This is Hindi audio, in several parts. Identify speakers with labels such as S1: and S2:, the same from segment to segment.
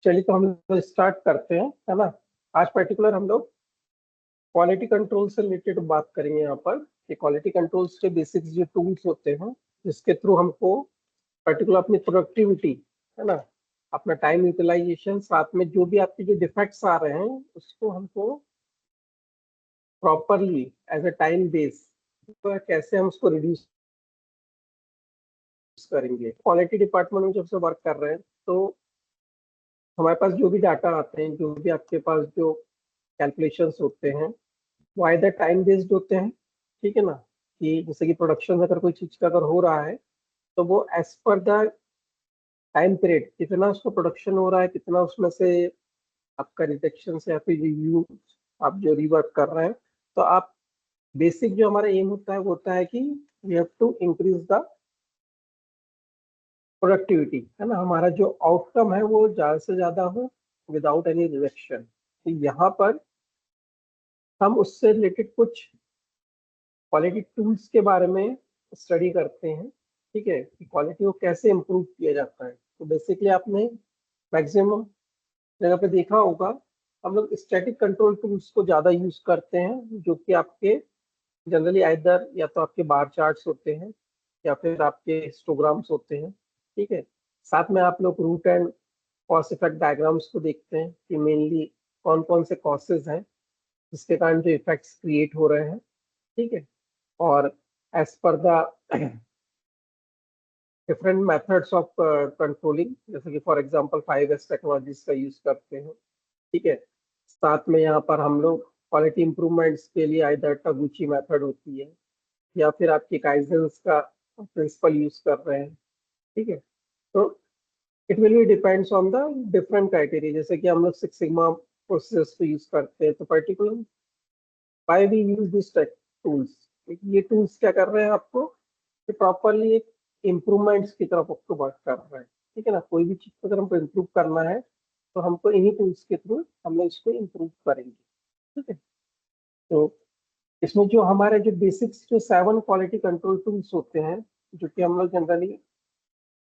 S1: चलिए तो हम लोग स्टार्ट करते हैं, है ना। आज पर्टिकुलर हम लोग क्वालिटी कंट्रोल से रिलेटेड बात करेंगे यहाँ पर कि क्वालिटी कंट्रोल्स के बेसिक्स जो टूल्स होते हैं जिसके थ्रू हमको पर्टिकुलर अपनी प्रोडक्टिविटी, है ना, अपना टाइम यूटिलाइजेशन, साथ में जो भी आपके जो डिफेक्ट्स आ रहे हैं उसको हमको properly as a time base तो कैसे हम उसको रिड्यूस करेंगे। क्वालिटी डिपार्टमेंट में जब से वर्क कर रहे हैं तो हमारे पास जो भी डाटा आते हैं, जो भी आपके पास जो कैलकुलेशंस होते हैं वो आइदर टाइम बेस्ड होते हैं, ठीक है ना, कि जैसे कि प्रोडक्शन में अगर कोई चीज का अगर हो रहा है तो वो as per the time period कितना उसका प्रोडक्शन हो रहा है, कितना उसमें से आपका रिजेक्शन से या फिर रिव्यू आप जो रिवर्क कर रहे हैं, तो आप बेसिक जो हमारा एम होता है वो होता है कि we have to increase the productivity, है ना, हमारा जो आउटकम है वो ज्यादा से ज्यादा हो विदाउट एनी रिजेक्शन। तो यहाँ पर हम उससे रिलेटेड कुछ क्वालिटी टूल्स के बारे में स्टडी करते हैं, ठीक है, कि क्वालिटी को कैसे इम्प्रूव किया जाता है। तो बेसिकली आपने मैक्सिमम जगह पे देखा होगा हम लोग स्टैटिक कंट्रोल टूल्स को ज़्यादा यूज करते हैं, जो कि आपके जनरली आइदर या तो आपके बार चार्ट्स होते हैं या फिर आपके हिस्टोग्राम्स होते हैं, ठीक है। साथ में आप लोग root and cost effect diagrams को देखते हैं कि मेनली कौन कौन से कॉसेज हैं जिसके कारण जो इफेक्ट्स क्रिएट हो रहे हैं, ठीक है। और as per the different methods of controlling, जैसे कि फॉर एग्जांपल 5S टेक्नोलॉजीज का यूज करते हैं, ठीक है। साथ में यहाँ पर हम लोग क्वालिटी इंप्रूवमेंट्स के लिए आइदर टगुची मेथड होती है या फिर आपकी काइजेंस का प्रिंसिपल यूज कर रहे हैं, ठीक है। तो it will be depends on the different criteria, जैसे कि हम लोग सिक्स सिग्मा प्रोसेस को यूज करते हैं, तो particular why we use this tools, ये टूल्स क्या कर रहे हैं आपको कि प्रॉपरली एक इम्प्रूवमेंट्स की तरफ आपको वर्क कर रहा है, ठीक है ना। कोई भी चीज को अगर हमको इम्प्रूव करना है तो हमको इन्हीं टूल्स के थ्रू हम लोग इसको इम्प्रूव करेंगे, ठीक है। तो इसमें जो हमारे जो बेसिक्स जो 7 क्वालिटी कंट्रोल टूल्स होते हैं जो कि हम लोग जनरली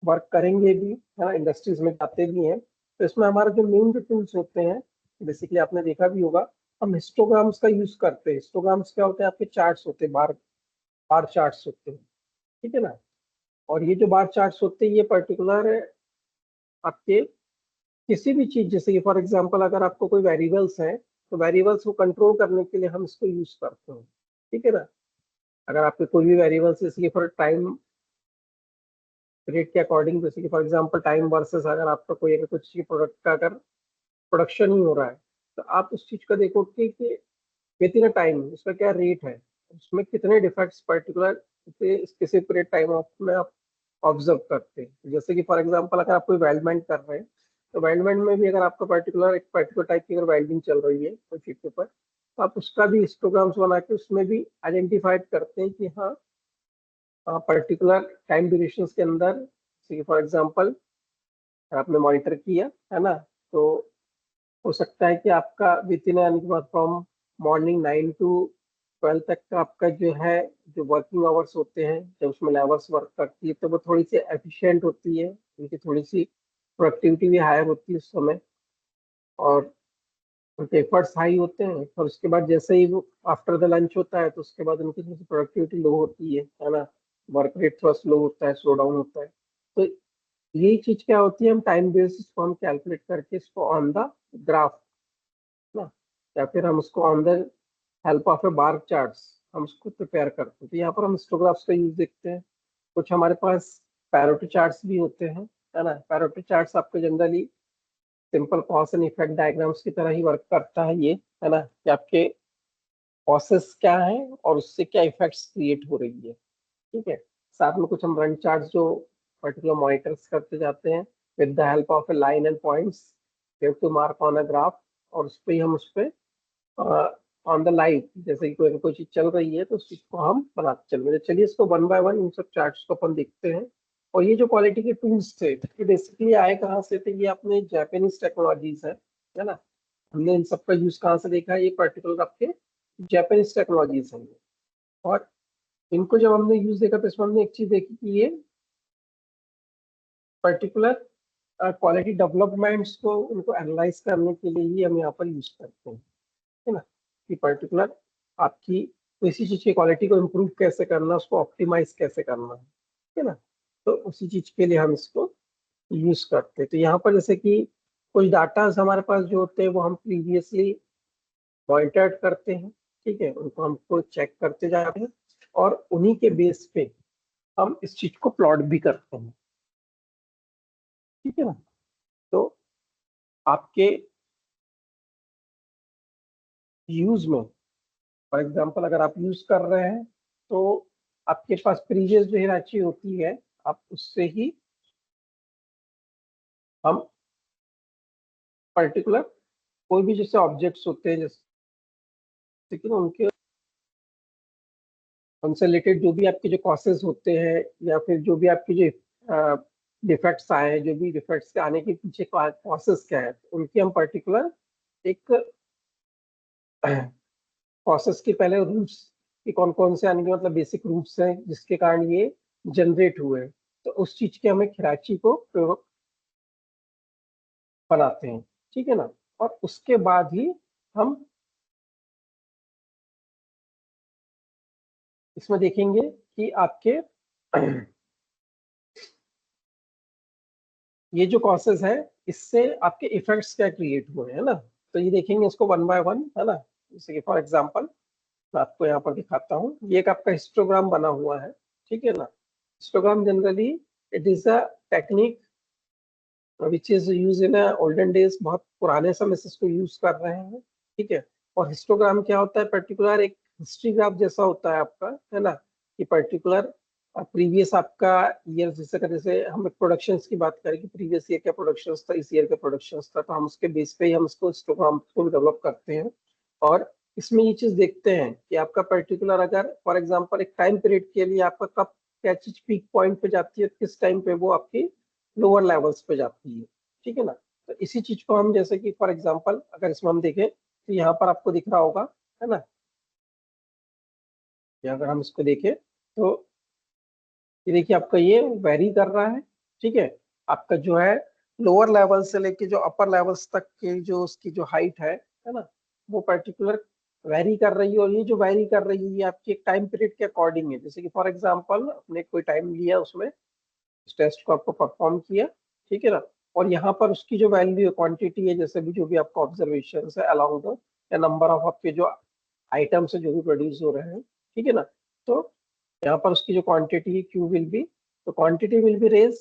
S1: वर्क करेंगे भी, है ना, इंडस्ट्रीज में जाते भी हैं, तो इसमें हमारे जो मेन जो टूल्स होते हैं बेसिकली आपने देखा भी होगा, हम हिस्टोग्राम्स का यूज करते हैं। हिस्टोग्राम्स क्या होते हैं, आपके चार्ट्स होते हैं, बार बार चार्ट्स होते हैं, ठीक है ना। और ये जो बार चार्ट्स होते हैं ये पर्टिकुलर आपके किसी भी चीज, जैसे कि फॉर एग्जांपल अगर आपको कोई वेरिएबल्स है तो वेरिएबल्स को कंट्रोल करने के लिए हम इसको यूज करते हैं, ठीक है ना। अगर आपके कोई भी वेरिएबल्स, जैसे कि फॉर टाइम पीरियड के अकॉर्डिंग, जैसे कि फॉर एग्जांपल टाइम वर्सेस अगर आपका कोई अगर कुछ प्रोडक्ट का अगर प्रोडक्शन ही हो रहा है तो आप उस चीज का देखो कि कितना टाइम उसका क्या रेट है, उसमें कितने डिफेक्ट्स पर्टिकुलर किसी पीरियड टाइम ऑफ में आप ऑब्जर्व करते हैं। जैसे कि फॉर एग्जांपल अगर आप कोई वेल्डमेंट कर रहे हैं तो वेल्डमेंट में भी अगर आपका पर्टिकुलर एक पर्टिकुलर टाइप की अगर वेल्डिंग चल रही है कोई चीज के ऊपर, तो आप उसका भी हिस्टोग्राम्स बना के उसमें भी आइडेंटिफाइड करते हैं कि हाँ पर्टिकुलर टाइम ड्यूरेशन के अंदर, फॉर एग्जांपल आपने मॉनिटर किया, है ना, तो हो सकता है कि आपका विद इन यानी कि फ्रॉम मॉर्निंग 9 to 12 तक का आपका जो है जो वर्किंग आवर्स होते हैं, जब उसमें लेबर्स वर्क करती है तो वो थोड़ी सी एफिशिएंट होती है, उनकी थोड़ी सी प्रोडक्टिविटी भी हायर होती है उस समय, और उनके एफर्ट्स हाई होते हैं। और उसके बाद जैसे ही वो आफ्टर द लंच होता है तो उसके बाद उनकी थोड़ी सी प्रोडक्टिविटी लो होती है ना, वर्क रेट थोड़ा स्लो होता है, स्लो डाउन होता है। तो यही चीज क्या होती है, हम टाइम बेसिस को हम कैलकुलेट करके इसको ऑन द ग्राफ ना, या फिर हम उसको on the help of A bar charts हम उसको प्रिपेयर करते हैं। तो यहाँ पर हम हिस्टोग्राफ्स का यूज देखते हैं। कुछ हमारे पास पैरोटी चार्ट्स भी होते हैं, है ना। पैरोटी चार्ट्स आपके generally simple cause and effect diagrams की तरह ही वर्क करता है ये, है ना, कि आपके कॉसेस क्या है और उससे क्या इफेक्ट्स क्रिएट हो रही है, ठीक है। साथ में कुछ हम रन चार्ट्स जो पर्टिकुलर मॉनिटर्स करते जाते हैं with the help of a line and points to mark on a graph, और उस पर ही हम उस पर ऑन द लाइव जैसे कि कोई कोई चीज चल रही है तो उस चीज को हम बनाते चल रहे हैं। चलिए इसको वन बाय वन इन सब चार्ट्स को अपन देखते हैं। और ये जो क्वालिटी के टूल्स थे ये बेसिकली आए कहाँ से थे, ये अपने जापानीज टेक्नोलॉजीज है ना। हमने इन सब का यूज कहाँ से देखा है, ये पर्टिकुलर आपके जापानीज टेक्नोलॉजीज हैं ये। और इनको जब हमने यूज देखा तो इसमें हमने एक चीज देखी कि ये पर्टिकुलर क्वालिटी डेवलपमेंट्स को उनको एनालाइज करने के लिए ही हम यहाँ पर यूज करते हैं, है ना, कि पर्टिकुलर आपकी किसी चीज की क्वालिटी को इम्प्रूव कैसे करना, उसको ऑप्टिमाइज कैसे करना है ना। तो उसी चीज के लिए हम इसको यूज करते हैं। तो यहाँ पर जैसे कि कुछ डाटा हमारे पास जो होते हैं वो हम प्रीवियसली मॉनिटर्ड करते हैं, ठीक है, उनको हमको चेक करते जा रहे हैं और उन्हीं के बेस पे हम इस चीज को प्लॉट भी करते हैं, ठीक है ना। तो आपके यूज में फॉर एग्जांपल अगर आप यूज कर रहे हैं तो आपके पास प्रीवियस जो हिराची होती है, आप उससे ही हम पर्टिकुलर कोई भी जैसे ऑब्जेक्ट्स होते हैं, जैसे कि उनके उनसे रिलेटेड जो भी आपके जो कॉसेज होते हैं या फिर जो भी आपके जो डिफेक्ट्स आए हैं, जो भी डिफेक्ट्स के आने के पीछे कॉसेज क्या है, उनकी हम पर्टिकुलर एक प्रोसेस के पहले रूट्स कि कौन कौन से आने के मतलब बेसिक रूट्स हैं जिसके कारण ये जनरेट हुए, तो उस चीज के हमें खिराची को बनाते हैं, ठीक है ना। और उसके बाद ही हम इसमें देखेंगे कि आपके ये जो कॉसेस है इससे आपके इफेक्ट्स क्या क्रिएट हुए हैं ना। तो ये देखेंगे इसको वन बाय वन, है ना। जैसे कि फॉर एग्जांपल मैं आपको यहाँ पर दिखाता हूँ, ये एक आपका हिस्टोग्राम बना हुआ है, ठीक है ना। Histogram generally it is a technique which is use in olden days, बहुत पुराने समय से इसको यूज कर रहे हैं, ठीक है। और हिस्टोग्राम क्या होता है, पर्टिकुलर एक हिस्ट्री ग्राफ जैसा होता है आपका, है ना, कि पर्टिकुलर प्रीवियस आपका ईयर, जैसे का जैसे हम प्रोडक्शन की बात करें कि प्रीवियस ईयर का प्रोडक्शन था, इस ईयर का प्रोडक्शन था, तो हम उसके बेस पे ही हम उसको हिस्टोग्राम को डेवलप करते हैं। और इसमें ये चीज देखते हैं कि आपका पर्टिकुलर अगर फॉर एग्जांपल एक टाइम पीरियड के लिए आपका कब क्या चीज पीक पॉइंट पे जाती है, किस टाइम पे वो आपकी लोअर लेवल्स पे जाती है, ठीक है ना। तो इसी चीज को हम जैसे कि फॉर एग्जांपल अगर इसमें हम देखें तो यहाँ पर आपको दिख रहा होगा, है ना, कि अगर हम इसको देखें तो ये देखिए आपका ये वेरी कर रहा है, ठीक है। आपका जो है लोअर लेवल से लेके जो अपर लेवल्स तक के जो उसकी जो हाइट है ना, वो पर्टिकुलर वेरी कर रही है। और ये जो वेरी कर रही है ये आपकी एक टाइम पीरियड के अकॉर्डिंग है। जैसे कि फॉर एग्जांपल आपने कोई टाइम लिया, उसमें इस टेस्ट को आपको परफॉर्म किया, ठीक है ना। और यहाँ पर उसकी जो वैल्यू क्वांटिटी है, जैसे भी जो भी आपका ऑब्जर्वेशन है अलाउंग द नंबर ऑफ आपके जो आइटम्स है जो भी प्रोड्यूस हो रहे हैं, ठीक है ना। तो यहाँ पर उसकी जो क्वांटिटी है क्यू विल बी, तो quantity will be raise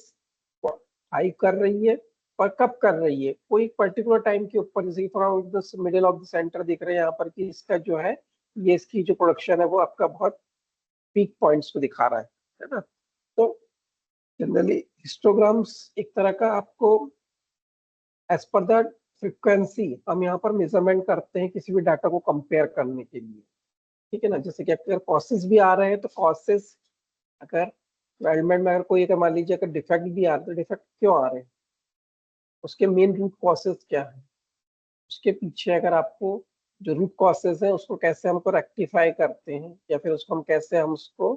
S1: high कर रही है। पर कब कर रही है, कोई पर्टिकुलर टाइम के ऊपर, जैसे from the middle of the centre दिख रहे हैं यहाँ पर कि इसका जो है ये इसकी जो प्रोडक्शन है वो आपका बहुत पीक पॉइंट्स को दिखा रहा है ना। तो जनरली हिस्टोग्राम्स एक तरह का आपको एज पर द फ्रिक्वेंसी हम यहाँ पर मेजरमेंट करते हैं किसी भी डाटा को कंपेयर करने के लिए, ठीक है ना। जैसे कि अगर कॉसेस भी आ रहे हैं तो कॉसेस अगर डेवलपमेंट में अगर कोई अगर मान लीजिए अगर डिफेक्ट भी आ रहे हैं तो डिफेक्ट क्यों आ रहे हैं, उसके मेन रूट कॉसेस क्या है, उसके पीछे अगर आपको जो रूट कॉसेस है उसको कैसे हमको रेक्टिफाई करते हैं या फिर उसको हम कैसे हम उसको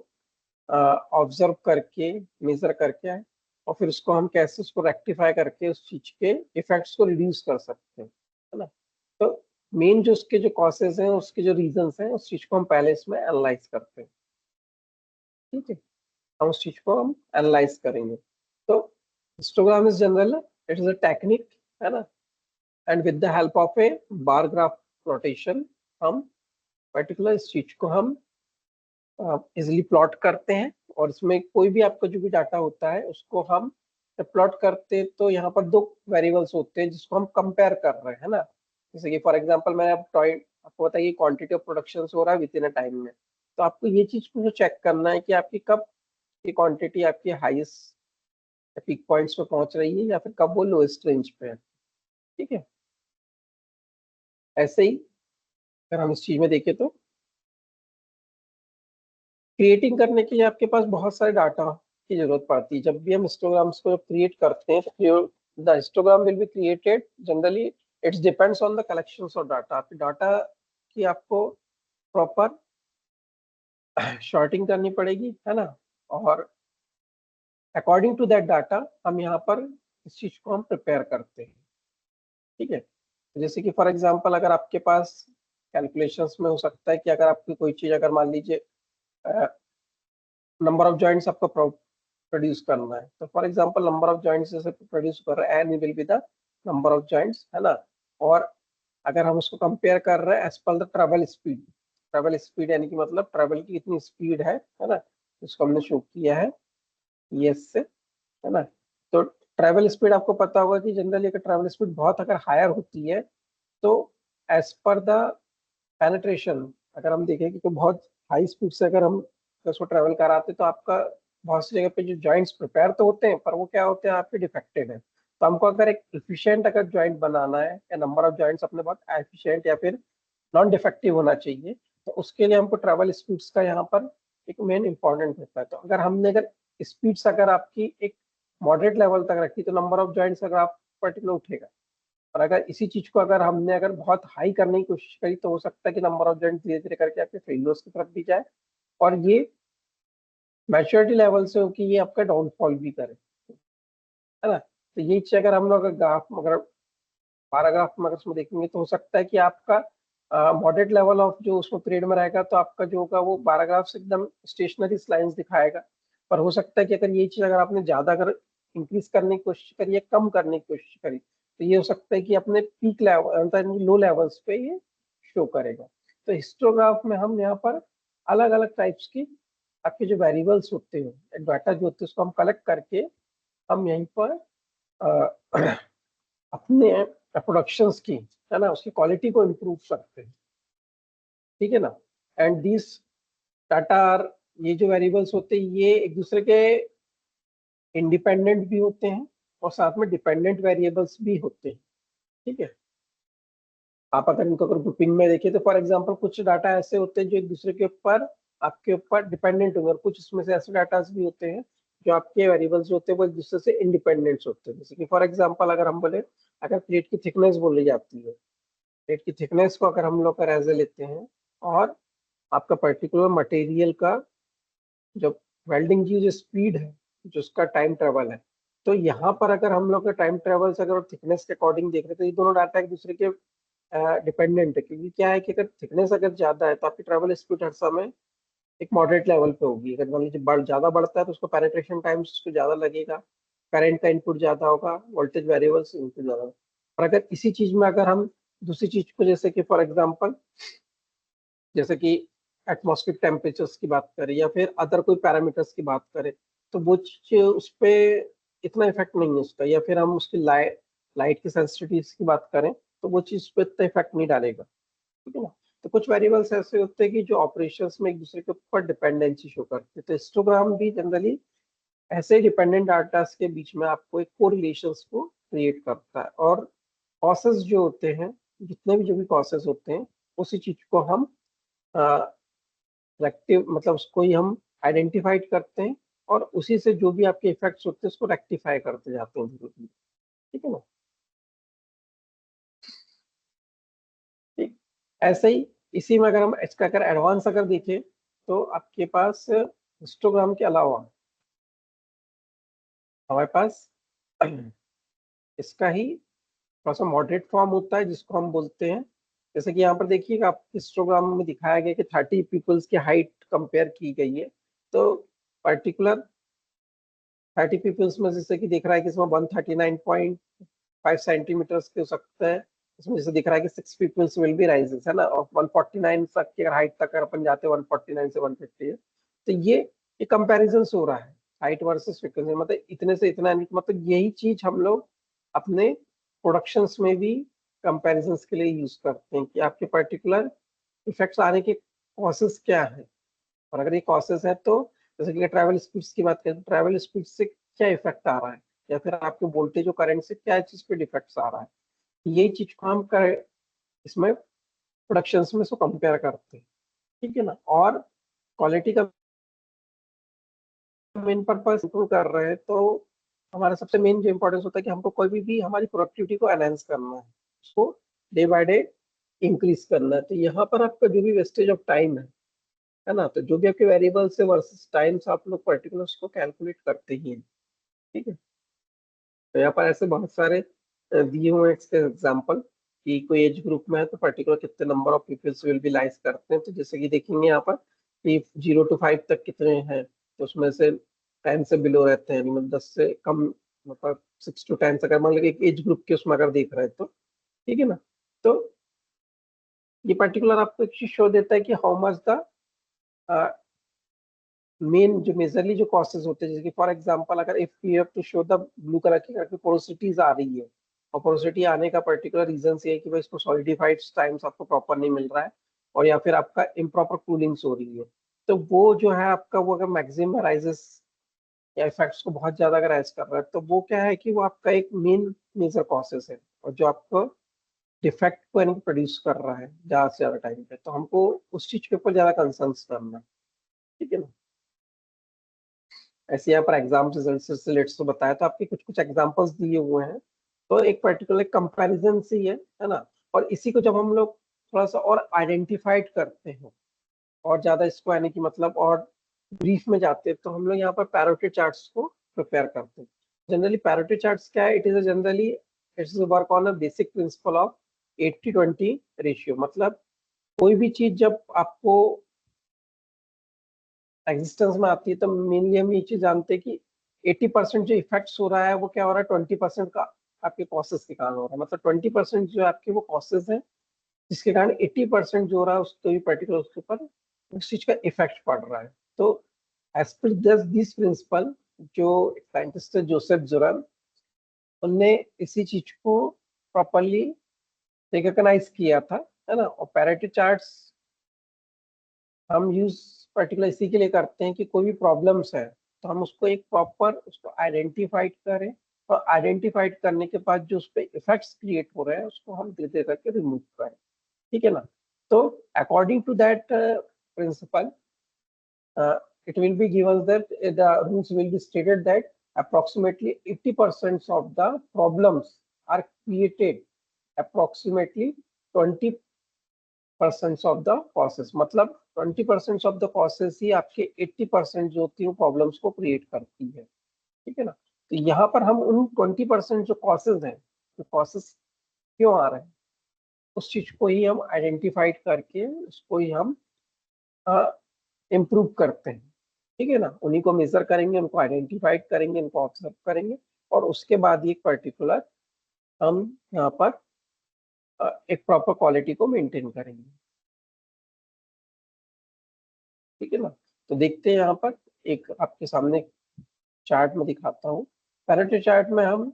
S1: ऑब्जर्व करके मेजर करके आए और फिर उसको हम कैसे उसको रेक्टिफाई करके उस चीज के इफेक्ट्स को रिड्यूस कर सकते हैं, है ना। तो मेन जो उसके जो कॉसेज हैं, उसके जो रीजंस हैं, उस चीज को हम पहले इसमें एनालाइज करते हैं, ठीक है। हम उस चीज को हम एनालाइज करेंगे। तो histogram is general, it is a technique, है ना, and with the help of A bar graph notation हम पर्टिकुलर इस चीज को हम इजिली प्लॉट करते हैं। और इसमें कोई भी आपका जो भी डाटा होता है उसको हम प्लॉट करते हैं तो यहाँ पर दो वेरिएबल्स होते हैं जिसको हम कंपेयर कर रहे हैं ना। जैसे कि फॉर एग्जांपल मैंने आपको बताया क्वांटिटी ऑफ प्रोडक्शन हो रहा है विद इन अ टाइम में, तो आपको ये चीज को चेक करना है कि आपकी कब की क्वांटिटी आपकी हाईएस्ट पीक पॉइंट्स पे पहुंच रही है या फिर कब वो लोएस्ट रेंज पे है, ठीक है। ऐसे ही अगर हम इस चीज में देखें तो क्रिएटिंग करने के लिए आपके पास बहुत सारे डाटा की जरूरत पड़ती है। जब भी हम हिस्टोग्राम्स को क्रिएट करते हैं तो the histogram will be created generally, it's depends on the collections of data. आपके डाटा की आपको प्रॉपर शॉर्टिंग करनी पड़ेगी, है ना। और अकॉर्डिंग टू दैट डाटा हम यहाँ पर इस चीज को हम प्रिपेयर करते हैं। ठीक है, जैसे कि फॉर एग्जांपल अगर आपके पास कैलकुलेशंस में हो सकता है कि अगर आपकी कोई चीज, अगर मान लीजिए नंबर ऑफ जॉइंट्स आपको प्रोड्यूस करना है, तो for example number of joints जैसे प्रोड्यूस कर रहे हैं, N will be the number of joints, है ना। और अगर हम उसको कंपेयर कर रहे हैं as per the travel speed यानी कि मतलब ट्रेवल की कितनी स्पीड है ना, इसको हमने शो किया है यस से, है ना। तो ट्रेवल स्पीड आपको पता होगा कि जनरली अगर ट्रेवल स्पीड बहुत अगर हायर होती है तो एज पर द पेनिट्रेशन, अगर हम देखें कि तो बहुत हाई स्पीड से अगर हम उसको ट्रेवल कराते तो आपका बहुत सी जगह पे जो जॉइंट्स प्रिपेयर तो होते हैं पर वो क्या होते हैं आपके डिफेक्टेड है। तो हमको अगर एक इफिशियंट अगर जॉइंट बनाना है या नंबर ऑफ जॉइंट्स अपने बहुत एफिशिएंट या फिर नॉन डिफेक्टिव होना चाहिए, तो उसके लिए हमको ट्रेवल स्पीड्स का यहाँ पर एक मेन इंपॉर्टेंट होता है। तो अगर हमने अगर स्पीड्स अगर आपकी एक मॉडरेट लेवल तक रखी तो नंबर ऑफ जॉइंट्स अगर आप पर्टिकुलर उठेगा। और अगर इसी चीज को अगर हमने अगर बहुत हाई करने की कोशिश करी तो हो सकता है कि नंबर ऑफ जॉइंट धीरे धीरे करके आपके फेलियर्स की तरफ भी जाए और ये मैच्योरिटी लेवल से हो कि ये आपका डाउनफॉल भी करे, है ना। तो ये चीज अगर हम लोग ग्राफ अगर पैराग्राफ में अगर उसमें देखेंगे तो हो सकता है कि आपका मॉडरेट लेवल ऑफ जो उसमें पीरियड में रहेगा तो आपका जो होगा वो पैराग्राफ से एकदम स्टेशनरी लाइंस दिखाएगा। पर हो सकता है कि अगर ये चीज अगर आपने ज्यादा अगर इंक्रीज करने की कोशिश करी या कम करने की कोशिश करी तो ये हो सकता है कि अपने पीक लेवल लो लेवल्स पे ये शो करेगा। तो हिस्टोग्राफ में हम यहाँ पर अलग अलग टाइप्स की आपके जो वेरिएबल्स होते हैं डाटा जो होते हैं उसको हम कलेक्ट करके हम यहीं पर अ, अपने प्रोडक्शंस की, है ना, उसकी क्वालिटी को इम्प्रूव करते हैं। ठीक है ना। एंड दिस डाटा आर, ये जो वेरिएबल्स होते हैं ये एक दूसरे के इंडिपेंडेंट भी होते हैं और साथ में डिपेंडेंट वेरिएबल्स भी होते हैं। ठीक है, आप अगर इनको अगर ग्रुपिंग में देखिए तो फॉर एग्जांपल कुछ डाटा ऐसे होते हैं जो एक दूसरे के ऊपर आपके ऊपर डिपेंडेंट होंगे और कुछ इसमें से ऐसे डाटा भी होते हैं जो आपके वेरिएबल्स होते हैं वो एक दूसरे से इंडिपेंडेंट होते हैं। जैसे कि फॉर एग्जांपल अगर हम बोले अगर प्लेट की थिकनेस बोली जाती है, प्लेट की थिकनेस को अगर हम लोग का एज लेते हैं और आपका पर्टिकुलर मटेरियल का जो वेल्डिंग की जो स्पीड है जो उसका टाइम ट्रेवल है, तो यहाँ पर अगर हम लोग का टाइम ट्रेवल से अगर थिकनेस के अकॉर्डिंग देख रहे हैं तो ये दोनों डाटा एक दूसरे के डिपेंडेंट है। क्योंकि क्या है कि अगर थिकनेस अगर ज्यादा है तो आपकी ट्रेवल स्पीड हर समय एक मॉडरेट लेवल पे होगी। अगर मान लीजिए ज्यादा बढ़ता है तो उसको पेनिट्रेशन टाइम उसको ज्यादा लगेगा, करंट का इनपुट ज्यादा होगा, वोल्टेज वेरिएबल्स इनपुट ज्यादा होगा। और अगर इसी चीज में अगर हम दूसरी चीज को जैसे कि फॉर एग्जांपल जैसे कि एटमॉस्फेरिक टेम्परेचर्स की बात करें या फिर अदर कोई पैरामीटर्स की बात करें तो वो चीज उस पर इतना इफेक्ट नहीं है उसका, या फिर हम उसकी लाइट की सेंसिटिविटी की बात करें तो वो चीज पे इतना इफेक्ट नहीं डालेगा। ठीक है ना। तो कुछ वेरिएबल्स ऐसे होते हैं कि जो ऑपरेशंस में एक दूसरे के ऊपर डिपेंडेंसी शो करते हैं। तो हिस्टोग्राम भी जनरली ऐसे डिपेंडेंट डाटा के बीच में आपको एक कोरिलेशंस को क्रिएट करता है। और कॉसेस जो होते हैं, जितने भी जो भी कॉसेस होते हैं उसी चीज को हम रेक्टिव मतलब उसको ही हम आइडेंटिफाइड करते हैं और उसी से जो भी आपके इफेक्ट्स होते हैं उसको रेक्टिफाई करते जाते हैं धीरे धीरे। ठीक है ना। ठीक, ऐसे ही इसी में अगर हम इसका अगर एडवांस अगर देखें तो आपके पास हिस्टोग्राम के अलावा हमारे पास इसका ही थोड़ा सा मॉडरेट फॉर्म होता है जिसको हम बोलते हैं, जैसे कि यहाँ पर देखिएगा आप हिस्टोग्राम में दिखाया गया कि 30 पीपल्स की हाइट कंपेयर की गई है। तो पर्टिकुलर 30 पीपल्स में जैसे कि दिख रहा है कि इसमें 139.5 सेंटीमीटर्स के हो सकते हैं। इसमें जैसे दिख रहा है कि 6 पीपल्स विल बी राइजेस, है ना, और 149 तक की अगर हाइट तक अगर अपन जाते हैं 149 से 150 है। तो ये कंपैरिजन हो रहा है हाइट वर्सेस फ्रीक्वेंसी, मतलब इतने से इतना मतलब यही चीज हम लोग अपने प्रोडक्शंस में भी कंपैरिजंस के लिए यूज करते हैं कि आपके पर्टिकुलर इफेक्ट्स आने के कॉसेस क्या है। और अगर ये कॉसेस है तो जैसे कि ट्रैवल स्पीड्स की बात करें तो ट्रैवल स्पीड से क्या इफेक्ट आ रहा है या फिर आपके वोल्टेज और करंट से क्या चीज पे डिफेक्ट्स आ रहा है, यही चीज को हम कर इसमें प्रोडक्शंस में इसको कंपेयर करते हैं। ठीक है ना। और क्वालिटी का मेन पर्पस इंप्रूव कर रहे हैं तो हमारा सबसे मेन जो इंपॉर्टेंस होता है कि हमको कोई भी हमारी प्रोडक्टिविटी को एनहेंस करना है, उसको डे बाय डे इंक्रीज करना है। तो यहाँ पर आपका जो भी वेस्टेज ऑफ टाइम है ना, तो जो भी आपके वेरिएबल्स है वर्सेस टाइम्स आप लोग पर्टिकुलर उसको कैलकुलेट करते ही हैं। ठीक है। तो यहाँ पर ऐसे बहुत सारे दिए हुए हैं इसके एग्जाम्पल कि कोई एज ग्रुप में है तो पर्टिकुलर कितने number of peoples will be lies करते हैं। तो जैसे कि देखेंगे यहाँ पर कि 0 to 5 तक कितने हैं, तो उसमें से 10 से बिलो रहते हैं, मतलब 10 से कम, मतलब 6 to 10 अगर मान लीजिए एक एज ग्रुप के उसमें अगर देख रहे हैं तो ठीक है ना। तो ये पर्टिकुलर आपको एक चीज शो देता है कि हाउ मच द मेन जो मेजरली जो कॉसेज होते हैं, जैसे कि फॉर एग्जांपल अगर if you have to show the blue colour की अगर पोरोसिटीज आ रही है, और पोरोसिटी आने का पर्टिकुलर रीजन ये है कि भाई इसको सॉलिडिफाइड टाइम्स आपको प्रॉपर नहीं मिल रहा है, और या फिर आपका इम्प्रॉपर कूलिंग्स हो रही है, तो वो जो है आपका वो अगर मैक्सिमम राइजेस या इफेक्ट्स को बहुत ज्यादा अगर राइज कर रहा है, तो वो क्या है कि वो आपका एक मेन मेजर कॉसेस है, और जो आपको डिफेक्ट को यानी प्रोड्यूस कर रहा है ज्यादा से ज्यादा टाइम पे, तो हमको उस चीज के ऊपर ज्यादा कंसर्न करना है, ठीक है ना। ऐसे यहाँ पर एग्जाम रिजल्ट से रिलेटेड तो बताया, तो आपके कुछ कुछ एग्जांपल्स दिए हुए हैं, तो एक पर्टिकुलर कंपैरिजन सी है ना। और इसी को जब हम लोग थोड़ा सा और आइडेंटिफाइड करते हैं और ज्यादा इसको यानी कि मतलब और ब्रीफ में जाते हैं, तो हम लोग यहाँ पर पैरोटी चार्ट्स को प्रिपेयर करते हैं। जनरली पैरोटी चार्ट्स क्या है, it is generally it's work on a basic principle of 80-20 ratio. मतलब कोई भी चीज जब आपको एग्जिस्टेंस में आती है तो मेनली हम ये चीज जानते हैं कि 80% जो इफेक्ट्स हो रहा है वो क्या हो रहा है, 20% का आपके कॉसेस के कारण हो रहा है। मतलब 20% जो आपके वो कॉसेस हैं, जिसके कारण 80% जो हो रहा है उसको भी पर्टिकुलर उसके ऊपर उस चीज का इफेक्ट पड़ रहा है। तो एज पर दिस प्रिंसिपल, जो साइंटिस्ट है जोसेफ जुरन, उनने इसी चीज को प्रॉपरली रिकॉग्नाइज किया था, है ना। और पैरिटी चार्ट्स हम यूज पर्टिकुलर इसी के लिए करते हैं कि कोई भी प्रॉब्लम्स है तो हम उसको एक प्रॉपर उसको आइडेंटिफाइड करें, और आइडेंटिफाइड करने के बाद जो उस पर इफेक्ट्स क्रिएट हो रहे हैं उसको हम धीरे धीरे करके रिमूव करें, ठीक है ना। तो according to that principle, it will be given that the rules will be stated that approximately 80% of the problems are created approximately 20% of the causes। मतलब 20% ऑफ द कॉसेस ही आपके 80% जो होती है प्रॉब्लम्स को क्रिएट करती है, ठीक है ना। तो यहाँ पर हम उन 20% जो कॉसेस हैं, तो कॉसेस क्यों आ रहे हैं उस चीज को ही हम आइडेंटिफाइड करके उसको ही हम इम्प्रूव करते हैं, ठीक है ना। उन्हीं को मेजर करेंगे, उनको आइडेंटिफाइड करेंगे, उनको ऑब्जर्व करेंगे, और उसके बाद एक पर्टिकुलर हम यहाँ पर एक प्रॉपर क्वालिटी को मेंटेन करेंगे, ठीक है ना। तो देखते हैं यहाँ पर एक आपके सामने चार्ट में दिखाता हूँ। पैरेटो चार्ट में हम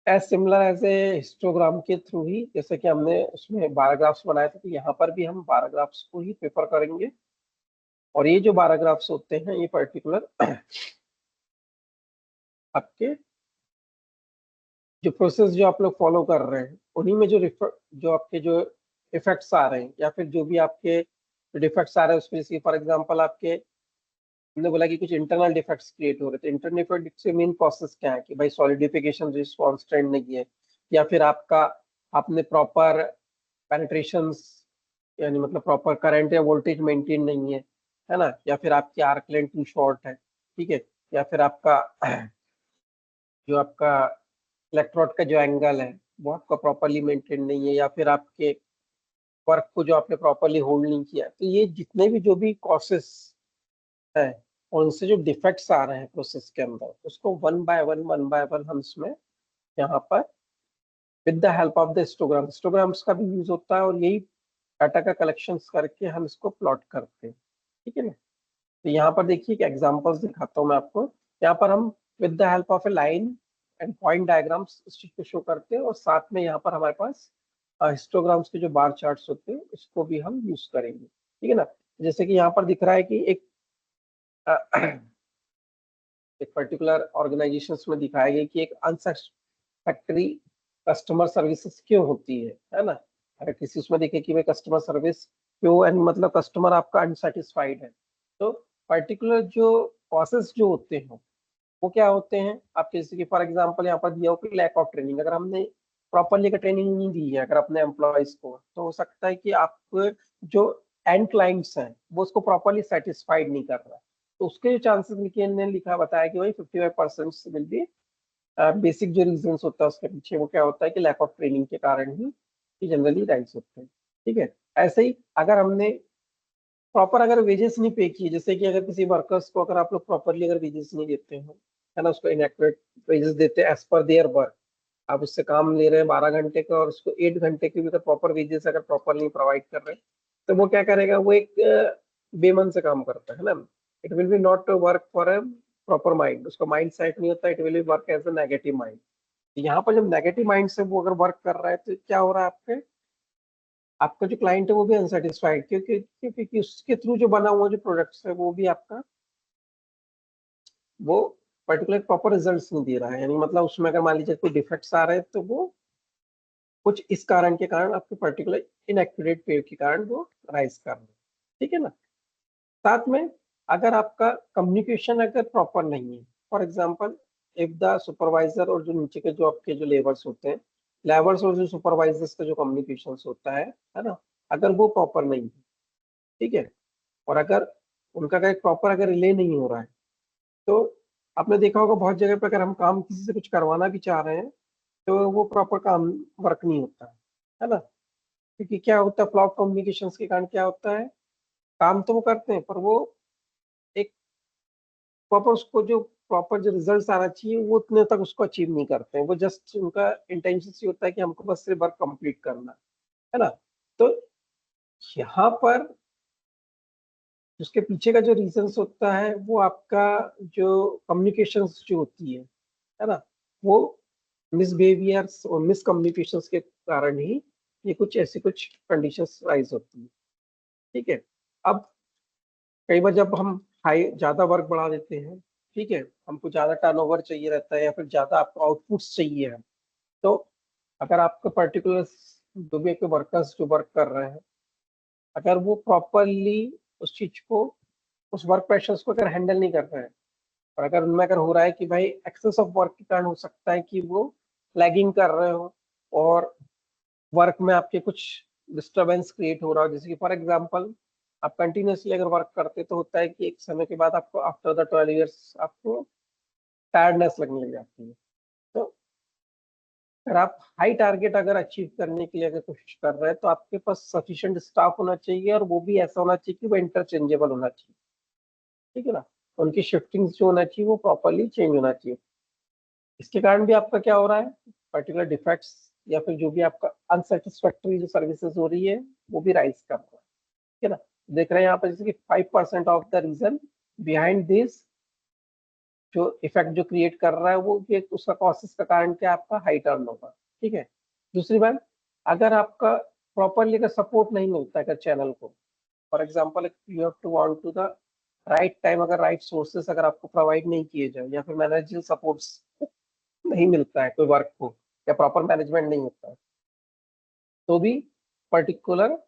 S1: as similar as a histogram के थ्रू ही, जैसे कि हमने उसमें 12 ग्राफ्स बनाए थे, तो यहाँ पर भी हम 12 ग्राफ्स को ही प्रेफर करेंगे। और ये जो 12 ग्राफ्स होते हैं ये पर्टिकुलर आपके जो प्रोसेस जो आप लोग फॉलो कर रहे हैं उन्हीं में जो आपके जो इफेक्ट्स आ रहे हैं, या फिर जो भी आपके डिफेक्ट्स आ रहे हैं उसमें से फॉर एग्जांपल आपके हमने बोला कि कुछ इंटरनल डिफेक्ट्स क्रिएट हो रहे थे। इंटरनल डिफेक्ट से मेन प्रोसेस क्या है कि भाई सॉलिडिफिकेशन रिस्पॉन्स ट्रेंड नहीं है, या फिर आपका आपने प्रॉपर पेनिट्रेशंस यानी मतलब प्रॉपर करंट या वोल्टेज मेंटेन नहीं है ना, या फिर आपकी आर्क लेंथ टू शॉर्ट है, ठीक है, या फिर आपका जो आपका इलेक्ट्रोड का जो एंगल है वो आपका प्रॉपरली मेंटेन नहीं है, या फिर आपके वर्क को जो आपने प्रॉपरली होल्ड नहीं किया। तो ये जितने भी जो भी कॉसेस है और उनसे जो डिफेक्ट्स आ रहे हैं प्रोसेस के अंदर, उसको वन बाय वन हम इसमें यहाँ पर with the help of the histograms का भी यूज होता है, और यही डाटा का कलेक्शन करके हम इसको प्लॉट करते हैं, ठीक है ना। तो यहाँ पर देखिए कि एग्जांपल्स दिखाता हूँ मैं आपको। यहाँ पर हम with the help of a line and point diagrams इस चीज को शो करते हैं, और साथ में यहाँ पर हमारे पास हिस्टोग्राम्स के जो बार चार्ट्स होते हैं उसको भी हम यूज करेंगे, ठीक है ना। जैसे कि यहाँ पर दिख रहा है कि एक पर्टिकुलर ऑर्गेनाइजेशंस में दिखाया गया कि एक अनसेटिस्फैक्टरी कस्टमर सर्विसेज क्यों होती है ना। अगर किसी उसमें देखे कि भाई कस्टमर सर्विस क्यों एंड मतलब कस्टमर आपका अनसेटिस्फाइड है, तो पर्टिकुलर जो कॉसेस जो होते हैं वो क्या होते हैं आपके, जैसे कि फॉर एग्जांपल यहाँ पर दिया हो कि लैक ऑफ ट्रेनिंग। अगर हमने प्रॉपरली ट्रेनिंग नहीं दी है अगर अपने एम्प्लॉयज को, तो हो सकता है कि आप जो एंड क्लाइंट्स हैं वो उसको प्रॉपरली सेटिस्फाइड नहीं कर रहा है, तो उसके जो चांसेस लिखे ने लिखा बताया कि भाई 55% विल बी बेसिक जो रीजंस होता है उसके पीछे वो क्या होता है कि लैक ऑफ ट्रेनिंग के कारण ही जनरली राइज होते हैं। ठीक है, ऐसे ही अगर हमने प्रॉपर अगर वेजेस नहीं पे किए, जैसे कि अगर किसी वर्कर्स को अगर आप लोग प्रॉपरली अगर वेजेस नहीं देते हैं, है ना, उसको इनएक्यूरेट वेजेस देते हैं एज पर देयर वर्क, आप उससे काम ले रहे हैं 12 घंटे का और उसको 8 घंटे की भी अगर प्रॉपर वेजेस अगर प्रॉपरली प्रोवाइड कर रहे हैं, तो वो क्या करेगा, वो एक बेमन से काम करता है ना। It will be not work for a proper mind, उसका माइंड सेट नहीं होता, it will be work as a negative mind. यहाँ पर जब नेगेटिव माइंड से वो अगर वर्क कर रहा है तो क्या हो रहा है, आपके आपका जो क्लाइंट है वो भी अनसेटिस्फाइड, क्योंकि क्योंकि उसके थ्रू जो बना हुआ जो प्रोडक्ट्स है वो भी आपका वो पर्टिकुलर प्रॉपर रिजल्ट्स नहीं दे रहा है। यानी मतलब उसमें अगर मान लीजिए कोई डिफेक्ट्स आ रहे हैं तो वो कुछ इस कारण के कारण, आपके पर्टिकुलर इनएक्यूरेट पे के कारण वो राइज कर रहे हैं। ठीक है ना। साथ में अगर आपका कम्युनिकेशन अगर प्रॉपर नहीं है, for example if the supervisor और जो नीचे के जो आपके जो लेबर्स होते हैं, लेबर्स और जो सुपरवाइजर्स का जो कम्युनिकेशन होता है ना, अगर वो प्रॉपर नहीं है, ठीक है, और अगर उनका अगर प्रॉपर अगर रिले नहीं हो रहा है, तो आपने देखा होगा बहुत जगह पे अगर हम काम किसी से कुछ करवाना भी चाह रहे हैं तो वो प्रॉपर काम वर्क नहीं होता है ना। क्योंकि क्या होता है, फ्लॉप कम्युनिकेशन के कारण क्या होता है, काम तो वो करते हैं पर वो एक प्रॉपर उसको जो प्रॉपर जो रिजल्ट आना चाहिए वो उतने तक उसको अचीव नहीं करते हैं। वो जस्ट उनका इंटेंशन ये होता है कि हमको बस सिर्फ वर्क कंप्लीट करना है ना। तो यहाँ पर उसके पीछे का जो रीजंस होता है वो आपका जो कम्युनिकेशन जो होती है ना, वो मिसबिहेवियर्स और मिसकम्युनिकेशंस के कारण ही ये कुछ ऐसी कुछ कंडीशंस राइज होती है। ठीक है। अब कई बार जब हम हाई ज्यादा वर्क बढ़ा देते हैं, ठीक है, हमको ज्यादा टर्नओवर चाहिए रहता है या फिर ज्यादा आपको आउटपुट्स चाहिए है, तो अगर आपका पर्टिकुलर जो भी आपके वर्कर्स जो वर्क कर रहे हैं, अगर वो प्रॉपरली उस चीज को, उस वर्क प्रेशर्स को अगर हैंडल नहीं कर रहे हैं, और अगर उनमें अगर हो रहा है कि भाई एक्सेस ऑफ वर्क के कारण हो सकता है कि वो लैगिंग कर रहे हो और वर्क में आपके कुछ डिस्टरबेंस क्रिएट हो रहा हो, जैसे कि फॉर एग्जांपल आप कंटिन्यूअसली अगर वर्क करते तो होता है कि एक समय के बाद आपको आफ्टर द 12 ईयर्स आपको टायर्डनेस लगने लग जाती है। तो अगर आप हाई टारगेट अगर अचीव करने के लिए अगर कोशिश कर रहे हैं तो आपके पास सफिशिएंट स्टाफ होना चाहिए और वो भी ऐसा होना चाहिए कि वो इंटरचेंजेबल होना चाहिए। ठीक है ना, उनकी शिफ्टिंग जो होना चाहिए वो प्रॉपरली चेंज होना चाहिए। इसके कारण भी आपका क्या हो रहा है, पर्टिकुलर डिफेक्ट्स या फिर जो भी आपका अनसेटिस्फैक्टरी जो सर्विसेज हो रही है वो भी राइज कर रहा है। ठीक है ना। देख रहे हैं यहाँ पर जैसे कि 5% of the reason behind this जो इफेक्ट जो क्रिएट कर रहा है वो कि उसका कॉसेस का कारण क्या है, आपका हाई टर्नओवर। ठीक है। दूसरी बात, अगर आपका प्रॉपरली अगर सपोर्ट नहीं मिलता है चैनल को, for example you have to want to the right time, अगर राइट सोर्सेस अगर आपको प्रोवाइड नहीं किए जाए या फिर मैनेजरियल सपोर्ट्स नहीं मिलता है कोई वर्क को, या प्रॉपर मैनेजमेंट नहीं होता है, तो भी पर्टिकुलर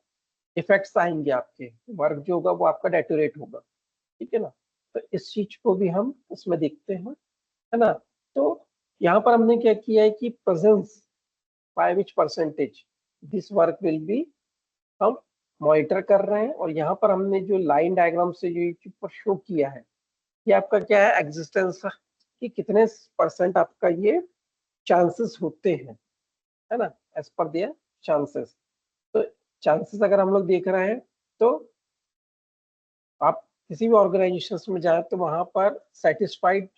S1: इफेक्ट्स आएंगे, आपके वर्क जो होगा वो आपका डेटोरेट होगा। ठीक है ना। तो इस चीज को भी हम इसमें देखते हैं, है ना। तो यहाँ पर हमने क्या किया है कि presents by which percentage this work will be, हम मॉनिटर कर रहे हैं। और यहाँ पर हमने जो लाइन डायग्राम से जो यूट्यूब पर शो किया है, ये आपका क्या है, एग्जिस्टेंस कि कितने परसेंट आपका ये चांसेस होते हैं, है ना, एज पर दियर चांसेस। तो चांसेस अगर हम लोग देख रहे हैं तो आप किसी भी ऑर्गेनाइजेशन में जाए तो वहां पर सेटिस्फाइड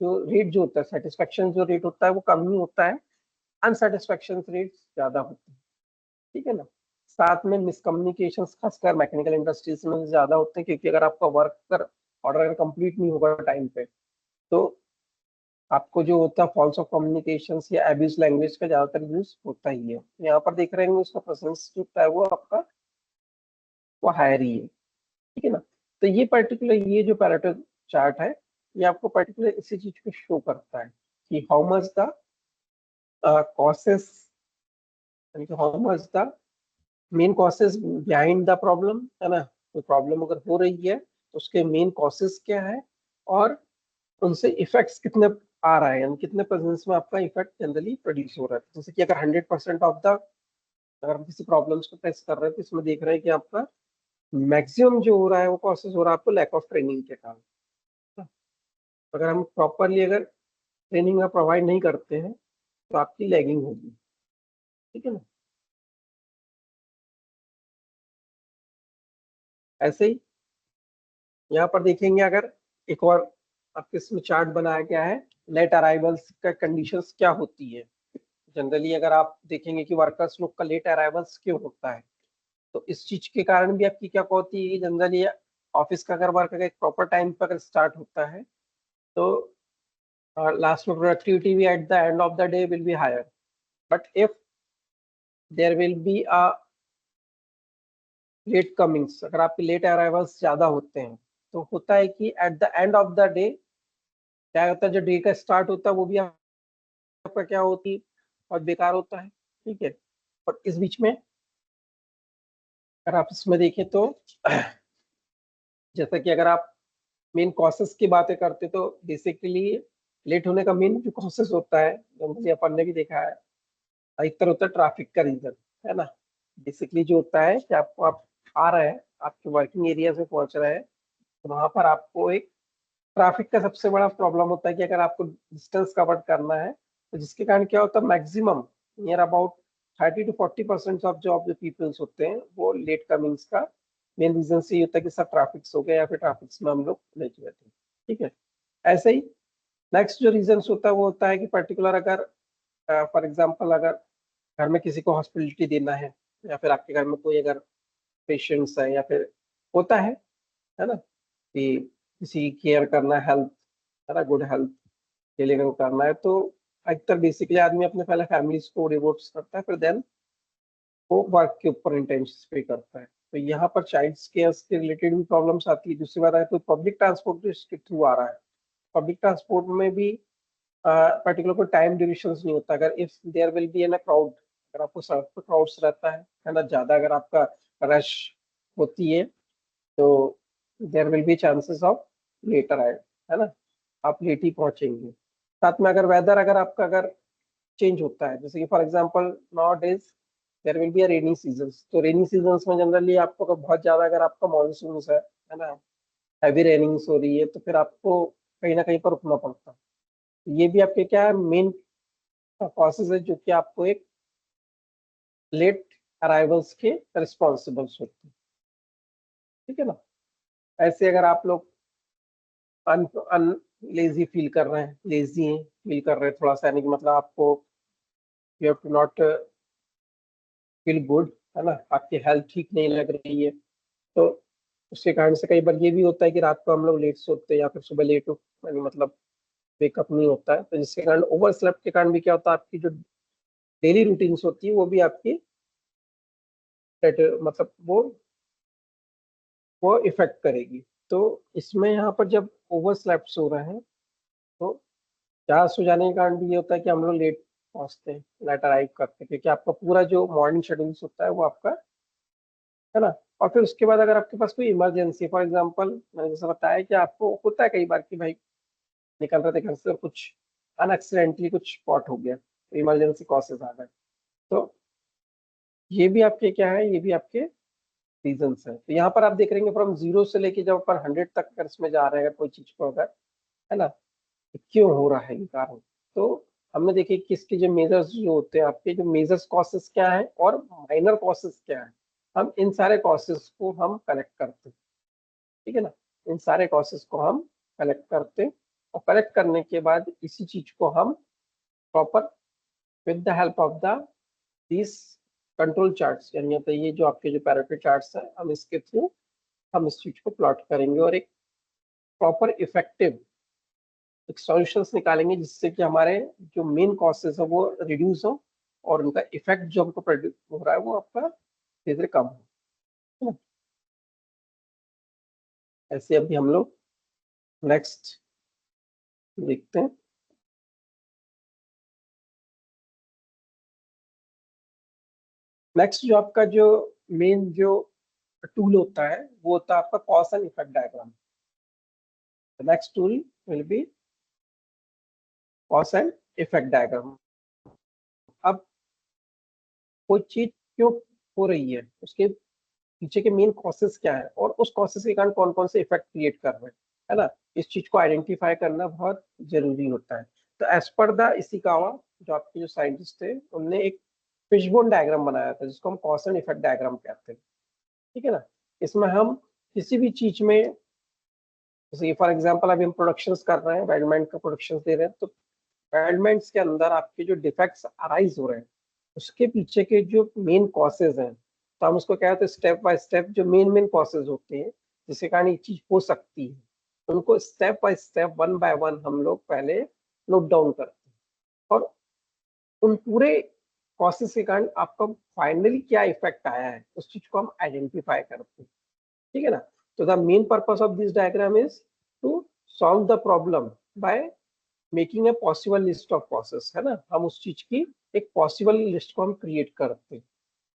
S1: जो रेट जो होता है, सेटिस्फेक्शन जो रेट होता है वो कम ही होता है, अनसेटिस्फेक्शन रेट ज्यादा होते हैं। ठीक है ना। साथ में मिसकम्युनिकेशन खासकर मैकेनिकल इंडस्ट्रीज में ज्यादा होते हैं, क्योंकि अगर आपका वर्क कर ऑर्डर अगर कंप्लीट नहीं होगा टाइम पे, तो आपको जो होता है फॉल्स ऑफ कम्युनिकेशन या एब्यूज लैंग्वेज का ज्यादातर यूज होता ही है। यहाँ पर देख रहे हैं उसका प्रेजेंस जो होता है वो आपका वो हायर ही है। ठीक है ना। तो ये पर्टिकुलर ये जो पैरेटो चार्ट है, ये आपको पर्टिकुलर इसी चीज को शो करता है कि how much the causes, how much the main causes behind the problem, है ना। तो प्रॉब्लम अगर हो रही है तो उसके मेन कॉसेस क्या है और उनसे इफेक्ट्स कितने आ रहा है, यानी कितने प्रेजेंस में आपका इफेक्ट जनरली प्रोड्यूस हो रहा है। जैसे कि अगर 100% ऑफ द, अगर हम किसी प्रॉब्लम्स को फेस कर रहे हैं तो इसमें देख रहे हैं कि आपका मैक्सिमम जो हो रहा है वो कॉसेस हो रहा है आपको लैक ऑफ ट्रेनिंग के कारण। अगर हम प्रॉपरली अगर ट्रेनिंग में प्रोवाइड नहीं करते हैं तो आपकी लैगिंग होगी, ठीक है ना। ऐसे ही यहाँ पर देखेंगे, अगर एक और आपके इसमें चार्ट बनाया गया है, लेट अराइवल्स का कंडीशंस क्या होती है। जनरली अगर आप देखेंगे कि वर्कर्स लोग का लेट अराइवल्स क्यों होता है, तो इस चीज के कारण भी आपकी क्या होती है, जनरली ऑफिस का अगर वर्क एक प्रॉपर टाइम पर अगर स्टार्ट होता है तो लास्ट में प्रोडक्टिविटी भी at the end of the day will be higher. But if there will be a late comings, अगर आपके लेट अराइवल्स ज्यादा होते हैं तो होता है कि eight the end of the day क्या होता है, जो डे का स्टार्ट होता है वो भी आपका क्या होती है, और बेकार होता है, ठीक है। और इस बीच में अगर आप इसमें देखें तो जैसा कि अगर आप मेन कॉसेस की बातें करते तो बेसिकली लेट होने का मेन जो कॉसेस होता है, जनरली अपन ने भी देखा है, अधिकतर होता है ट्रैफिक का रीजन, है ना। बेसिकली जो होता है कि आपको आप आ रहे हैं, आपके वर्किंग एरिया से पहुंच रहे हैं, तो वहां पर आपको एक ट्रैफिक का सबसे बड़ा प्रॉब्लम होता है कि अगर आपको डिस्टेंस कवर करना है, तो जिसके कारण क्या होता है, maximum near about 30 to 40% of जो पीपल्स होते हैं वो लेट कमिंग्स का मेन रीजन से ये होता है कि सब ट्रैफिक्स हो गए या फिर ट्रैफिक्स में हम लोग लेट हुए थे, ठीक है। ऐसे ही नेक्स्ट जो रीजन होता है वो होता है कि पर्टिकुलर अगर फॉर एग्जाम्पल अगर घर में किसी को हॉस्पिटलिटी देना है, या फिर आपके घर में कोई अगर पेशेंट्स है, या फिर होता है ना, कि किसी की केयर करना है, हेल्थ, है ना, गुड हेल्थ के लिए अगर करना है, तो अधिकतर बेसिकली आदमी अपने पहले फैमिलीज को डिवोट करता है, फिर देन वो वर्क के ऊपर इंटेंशन पे करता है। तो यहाँ पर चाइल्ड केयर के रिलेटेड भी प्रॉब्लम्स आती है। दूसरी बात है, कोई पब्लिक ट्रांसपोर्ट के थ्रू आ रहा है, पब्लिक ट्रांसपोर्ट में भी पर्टिकुलर कोई टाइम ड्यूरेशन नहीं होता। अगर if there will be an a crowd, अगर आपको सड़क पर क्राउड्स रहता है ना, ज्यादा अगर आपका रश होती है, तो there will be chances of later आए, है ना, आप लेट ही पहुंचेंगे। साथ में अगर वेदर अगर आपका अगर चेंज होता है, जैसे कि for example nowadays there will be a rainy season, तो रेनी सीजन में जनरली आपको अगर बहुत ज्यादा अगर आपका मानसून है ना, हैवी रेनिंग्स हो रही है, तो फिर आपको कहीं ना कहीं पर रुकना पड़ता है। ये भी आपके क्या है, मेन कॉसेज है जो कि आपको एक लेट अराइवल्स के रिस्पॉन्सिबल्स होते हैं, ठीक है ना। ऐसे अगर आप लोग अन अन लेजी फील कर रहे हैं, लेजी हैं, फील कर रहे हैं थोड़ा सा, यानी कि मतलब आपको you have to not feel good, है ना, आपकी हेल्थ ठीक नहीं लग रही है, तो उसके कारण से कई बार ये भी होता है कि रात को हम लोग लेट सोते हैं या फिर सुबह लेट हो, यानी मतलब वेकअप नहीं होता है, तो जिसके कारण ओवर स्लेप्ट के कारण भी क्या होता है, आपकी जो डेली रूटीन्स होती है वो भी आपकी मतलब वो इफेक्ट करेगी। तो इसमें यहाँ पर जब ओवर स्लेप्ट हो रहे हैं, तो ज्यादा सो जाने के कारण भी ये होता है कि हम लोग लेट पहुंचते हैं, लेट अराइव करते हैं, क्योंकि आपका पूरा जो मॉर्निंग शेड्यूल होता है वो आपका, है ना। और फिर उसके बाद अगर आपके पास कोई इमरजेंसी, फॉर एग्जांपल मैंने जैसा बताया कि आपको होता है कई बार कि भाई निकल रहे थे घर से और कुछ अनएक्सीडेंटली कुछ स्पॉट हो गया, तो इमरजेंसी कॉसेज आ गए, तो ये भी आपके क्या है, ये भी आपके रीजंस है। तो यहाँ पर आप देख रहे हैं फ्रॉम 0 से लेके जब अपन 100 तक अगर इसमें जा रहे हैं, अगर कोई चीज को अगर, है ना, तो क्यों हो रहा है ये कारण, तो हमने देखे कि इसके जो मेजर्स जो होते हैं, आपके जो मेजर्स कॉसेस क्या है और माइनर कॉसेस क्या है, हम इन सारे कॉसेस को हम कलेक्ट करते हैं, ठीक है ना। इन सारे कॉसेस को हम कलेक्ट करते हैं, और कलेक्ट करने के बाद इसी चीज को हम proper with the help of the this control charts, यानी तो ये जो आपके जो पैरामीटर चार्ट्स हैं, हम इसके थ्रू हम इस चीज को प्लॉट करेंगे और एक प्रॉपर इफेक्टिव एक सॉल्यूशंस निकालेंगे, जिससे कि हमारे जो मेन कॉसेस है वो रिड्यूस हो, और उनका इफेक्ट जो हमको प्रोड्यूस हो रहा है वो आपका धीरे धीरे कम हो, है ना। ऐसे अभी हम लोग नेक्स्ट देखते हैं। नेक्स्ट जो आपका जो मेन जो टूल होता है वो होता है आपका cause and effect diagram. Next tool will be cause and effect diagram. अब कोई चीज क्यों हो रही है, उसके पीछे के मेन कॉसेस क्या है, और उस कॉसेस के कारण कौन कौन से इफेक्ट क्रिएट कर रहे हैं, है ना, इस चीज को आइडेंटिफाई करना बहुत जरूरी होता है। तो एज पर द इशिकावा, जो आपके जो साइंटिस्ट थे, उनने एक फिशबोन डायग्राम बनाया था जिसको हम कॉज एंड इफेक्ट डायग्राम कहते हैं। ठीक है ना। इसमें हम किसी भी चीज में, जैसे फॉर एग्जांपल अभी हम प्रोडक्शंस कर रहे हैं, वेल्डमेंट का प्रोडक्शन दे रहे हैं, तो वेल्डमेंट्स के अंदर आपके जो डिफेक्ट्स अराइज हो रहे हैं उसके पीछे के जो मेन कॉसेज हैं, तो हम उसको क्या कहते हैं, स्टेप बाय स्टेप जो मेन मेन कॉसेज होते हैं जिसके कारण ये चीज हो सकती है, उनको step by step, one by one हम लोग पहले नोट डाउन करते हैं। और उन पूरे कॉसेज के कारण आपका फाइनली क्या इफेक्ट आया है उस चीज को हम आइडेंटिफाई करते हैं। ठीक है ना। तो the main purpose of this diagram is to solve the problem by making a possible list of causes, है ना। हम उस चीज की एक पॉसिबल लिस्ट को हम क्रिएट करते हैं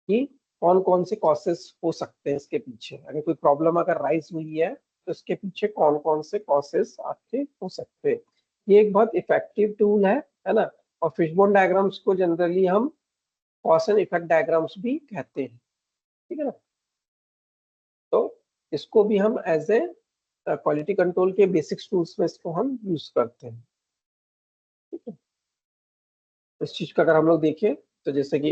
S1: कि कौन कौन से कॉसेस हो सकते हैं इसके पीछे, अगर कोई प्रॉब्लम अगर राइज हुई है तो इसके पीछे कौन कौन से कॉसेस आपके हो सकते हैं। ये एक बहुत इफेक्टिव टूल है ना। और फिशबोन डायग्राम्स को जनरली हम कॉज एंड इफेक्ट डायग्राम्स भी कहते हैं। ठीक है ना। तो इसको भी हम एज ए क्वालिटी कंट्रोल के बेसिक्स टूल्स में इसको हम यूज करते हैं। ठीक है। इस चीज का अगर हम लोग देखें तो जैसे कि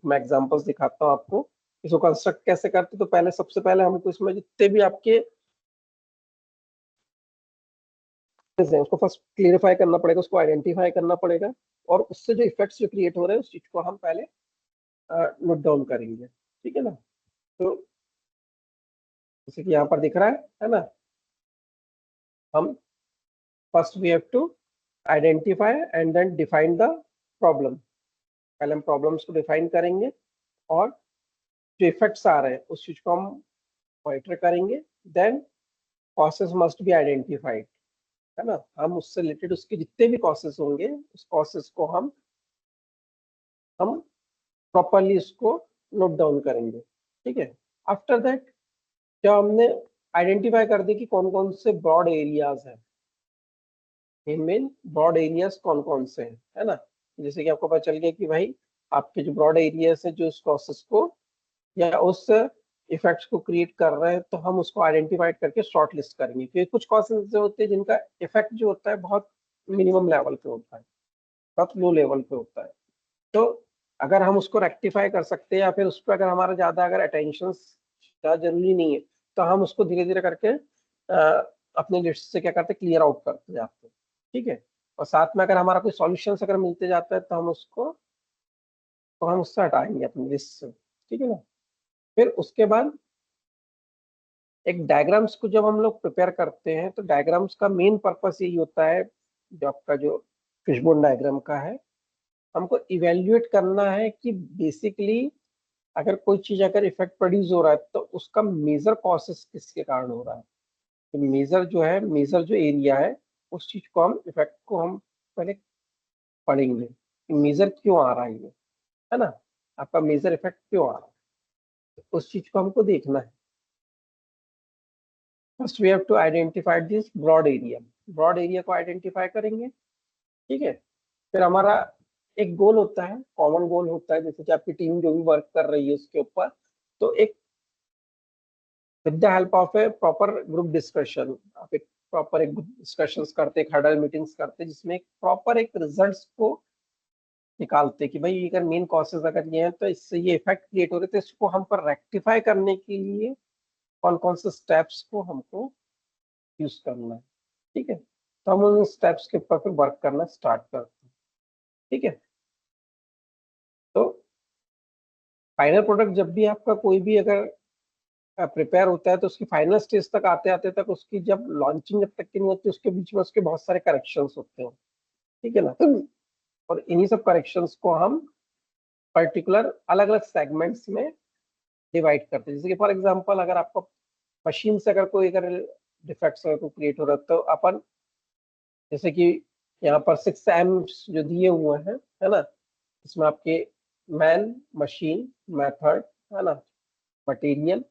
S1: मैं एग्जांपल्स दिखाता हूँ आपको, इसको कंस्ट्रक्ट कैसे करते, तो पहले सबसे पहले हमको इसमें जितने भी आपके हैं उसको फर्स्ट क्लियरिफाई करना पड़ेगा, उसको आइडेंटिफाई करना पड़ेगा, और उससे जो इफेक्ट्स जो क्रिएट हो रहे हैं उस चीज को हम पहले नोट डाउन करेंगे। ठीक है ना। तो जैसे कि यहाँ पर दिख रहा है ना, हम first we have to identify and then define the problem. पहले हम प्रॉब्लम्स को डिफाइन करेंगे और जो इफेक्ट्स आ रहे हैं उस चीज को हम मॉनिटर करेंगे। Then causes must be identified, है ना। हम उससे रिलेटेड उसके जितने भी कॉसेस होंगे उस कॉसेस को हम प्रॉपरली उसको नोट डाउन करेंगे। ठीक है। आफ्टर दैट जब हमने आइडेंटिफाई कर दी कि कौन कौन से ब्रॉड एरियाज हैं, मेन ब्रॉड एरियाज कौन कौन से हैं, है ना। जैसे कि आपको पता चल गया कि भाई आपके जो ब्रॉड एरियाज है जो उस प्रोसेस को या उस इफेक्ट्स को क्रिएट कर रहे हैं, तो हम उसको आइडेंटिफाइड करके शॉर्ट लिस्ट करेंगे, क्योंकि कुछ कॉसेस जो होते हैं जिनका इफेक्ट जो होता है बहुत मिनिमम लेवल पे होता है, बहुत लो लेवल पे होता है। तो अगर हम उसको रेक्टिफाई कर सकते हैं या फिर उस पर अगर हमारा ज्यादा अगर अटेंशन ज़्यादा जरूरी नहीं है, तो हम उसको धीरे धीरे करके अपने लिस्ट से क्या करते हैं, क्लियर आउट करते जाते हैं। ठीक है। और साथ में अगर हमारा कोई सॉल्यूशन अगर मिलते जाता है तो हम उससे हटाएंगे अपनी लिस्ट से। ठीक है ना। फिर उसके बाद एक डायग्राम्स को जब हम लोग प्रिपेयर करते हैं तो डायग्राम्स का मेन पर्पस यही होता है, जो आपका जो फिशबोन डायग्राम का है, हमको इवेल्युएट करना है कि बेसिकली अगर कोई चीज अगर इफेक्ट प्रोड्यूस हो रहा है तो उसका मेजर कॉसेस किसके कारण हो रहा है। तो मेजर जो है, मेजर जो एरिया है, उस चीज को हम इफेक्ट को हम पहले पढ़ेंगे कि मेजर क्यों आ रहा है ये, है ना। आपका मेजर इफेक्ट क्यों आ रहा है, तो उस चीज को हमको देखना है। First we have to identify this broad area. Broad area को आइडेंटिफाई करेंगे। ठीक है। फिर हमारा एक गोल होता है, कॉमन गोल होता है, जैसे कि आपकी टीम जो भी वर्क कर रही है उसके ऊपर, तो एक with the help of A proper group discussion, आप एक प्रॉपर एक डिस्कशंस करते, एक हडल मीटिंग्स करते जिसमें एक प्रॉपर एक रिजल्ट्स को निकालते कि भाई अगर मेन कॉसेज अगर ये है तो इससे ये इफेक्ट क्रिएट हो रहे थे, इसको हम पर रेक्टिफाई करने के लिए कौन कौन से स्टेप्स को हमको यूज करना है। ठीक है। तो हम उन स्टेप्स के ऊपर फिर वर्क करना स्टार्ट करते हैं। ठीक है। तो फाइनल प्रोडक्ट जब भी आपका कोई भी अगर प्रिपेयर होता है तो उसकी फाइनल स्टेज तक आते आते तक उसकी जब लॉन्चिंग जब तक की नहीं होती उसके बीच में उसके बहुत सारे करेक्शंस होते हैं। ठीक है ना। और इन्हीं सब करेक्शंस को हम पर्टिकुलर अलग अलग सेगमेंट्स में डिवाइड करते हैं। जैसे कि फॉर एग्जांपल अगर आपको मशीन से अगर कोई अगर डिफेक्ट्स अगर कोई क्रिएट हो रहा है तो अपन जैसे कि यहाँ पर 6 M जो दिए हुए हैं, है ना, इसमें आपके मैन, मशीन, मेथड, है ना, मटेरियल,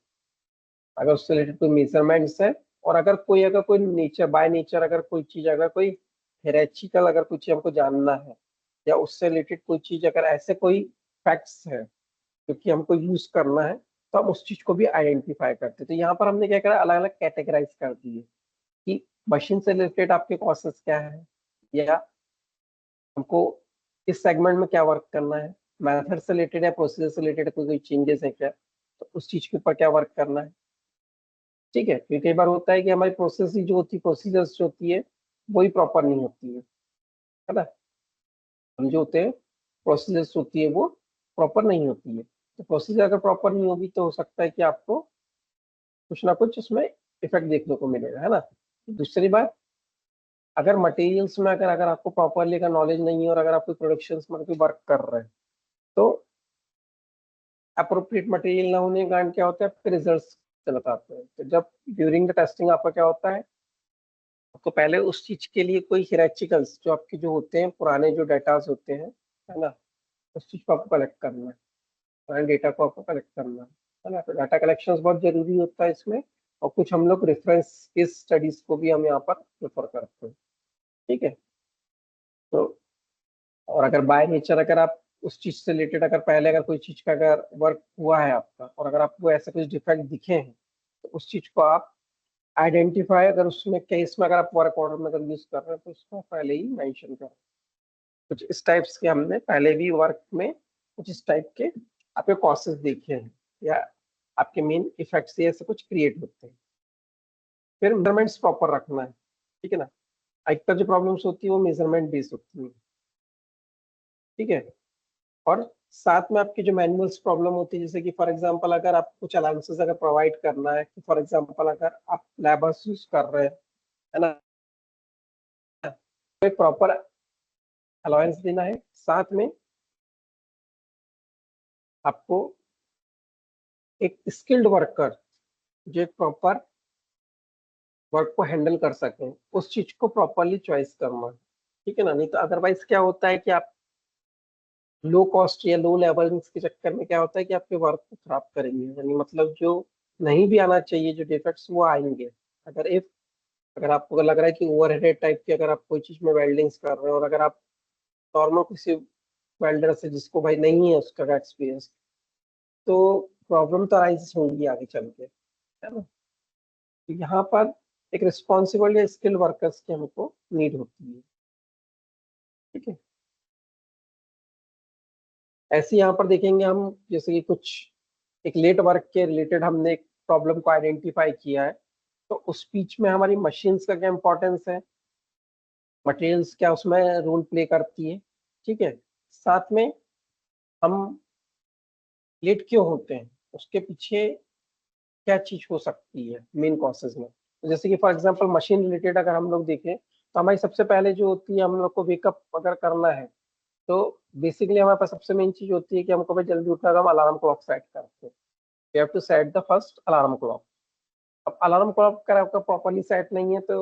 S1: अगर उससे रिलेटेड कोई मेजरमेंट्स है, और अगर कोई नेचर बाय नेचर अगर कोई चीज अगर कोई हियरार्चिकल अगर कुछ चीज हमको जानना है या उससे रिलेटेड कोई चीज अगर ऐसे कोई फैक्ट्स है जो कि हमको यूज करना है, तो हम उस चीज को भी आइडेंटिफाई करते हैं। तो यहाँ पर हमने क्या करा, अलग अलग कैटेगराइज कर दिए कि मशीन से रिलेटेड आपके कॉसेस क्या है, या हमको इस सेगमेंट में क्या वर्क करना है, मेथड से रिलेटेड है, प्रोसीजर से रिलेटेड कोई चेंजेस है क्या, तो उस चीज के ऊपर क्या वर्क करना है। ठीक है, क्योंकि कई बार होता है कि हमारी प्रोसेस जो होती है, प्रोसीजर्स जो होती है वही प्रॉपर नहीं होती है ना। हम जो होते हैं प्रोसीजर्स होती है वो प्रॉपर नहीं होती है, तो प्रोसीजर अगर प्रॉपर नहीं होगी तो हो सकता है कि आपको कुछ ना कुछ उसमें इफेक्ट देखने को मिलेगा, है ना। दूसरी बात, अगर मटेरियल्स में अगर अगर आपको प्रॉपरली का नॉलेज नहीं है और अगर आप कोई प्रोडक्शन में कोई वर्क कर रहे हैं तो अप्रोप्रिएट मटेरियल ना होने के कारण क्या होता है, आपके रिजल्ट गलत आते हैं। तो जब ड्यूरिंग द टेस्टिंग आपका क्या होता है, आपको पहले उस चीज के लिए कोई हियरार्चिकल्स जो आपके जो होते हैं, पुराने जो डेटास होते हैं, है ना, उस चीज को आपको कलेक्ट करना है, पुराने डेटा को आपको कलेक्ट करना है ना। तो डाटा कलेक्शन बहुत जरूरी होता है इसमें, और कुछ हम लोग रेफरेंस केस स्टडीज को भी हम यहाँ पर प्रेफर करते हैं। ठीक है, तो और अगर बाय नेचर अगर आप उस चीज से रिलेटेड अगर पहले अगर कोई चीज का अगर वर्क हुआ है आपका और अगर आपको ऐसे कुछ डिफेक्ट दिखे हैं तो उस चीज को आप आइडेंटिफाई, अगर उसमें केस में अगर आप वर्क ऑर्डर में अगर यूज कर रहे हैं तो उसको पहले ही मेंशन करें। कुछ इस टाइप्स के हमने पहले भी वर्क में कुछ इस टाइप के आपके कॉसेस देखे हैं, या आपके मेन इफेक्ट्स ऐसे कुछ क्रिएट होते हैं। फिर मेजरमेंट्स प्रॉपर रखना है, ठीक है ना। अधिकतर जो प्रॉब्लम्स होती है वो मेजरमेंट बेस्ड होती है। ठीक है, और साथ में आपकी जो मैनुअल्स प्रॉब्लम होती है, जैसे कि फॉर एग्जांपल अगर आप कुछ अलाउंसेस अगर प्रोवाइड करना है, कि फॉर एग्जांपल अगर आप लेबर्स यूज कर रहे हैं, है ना, तो एक प्रॉपर अलाउंस देना है। साथ में आपको एक स्किल्ड वर्कर जो एक प्रॉपर वर्क को हैंडल कर सके उस चीज को प्रॉपरली चॉइस करना है। ठीक है ना, नहीं तो अदरवाइज क्या होता है कि आप लो कॉस्ट या लो लेवल के चक्कर में क्या होता है कि आपके वर्क को खराब करेंगे, यानी मतलब जो नहीं भी आना चाहिए जो डिफेक्ट्स वो आएंगे। अगर इफ अगर आपको लग रहा है कि ओवरहेड टाइप की अगर आप कोई चीज में वेल्डिंग्स कर रहे हो और अगर आप नॉर्मल किसी वेल्डर से जिसको भाई नहीं है उसका एक्सपीरियंस, तो प्रॉब्लम तो राइज होंगी आगे चल के, है ना। तो यहाँ पर एक रिस्पॉन्सिबल या स्किल्ड वर्कर्स की हमको नीड होती है। ठीक है, ऐसे यहाँ पर देखेंगे हम, जैसे कि कुछ एक लेट वर्क के रिलेटेड हमने एक प्रॉब्लम को आइडेंटिफाई किया है, तो उस बीच में हमारी मशीन्स का क्या इंपॉर्टेंस है, मटेरियल्स क्या उसमें रोल प्ले करती है। ठीक है, साथ में हम लेट क्यों होते हैं, उसके पीछे क्या चीज हो सकती है मेन कॉसेज में। तो जैसे कि फॉर एग्जांपल मशीन रिलेटेड अगर हम लोग देखें तो हमारी सबसे पहले जो होती है, हम लोग को वेकअप अगर करना है तो बेसिकली हमारे पास सबसे मेन चीज होती है कि हमको भाई जल्दी उठना, तो हम अलार्म क्लॉक सेट करते हैं। We have to set the first alarm clock. अब अलार्म क्लॉक अगर आपका प्रॉपरली सेट नहीं है तो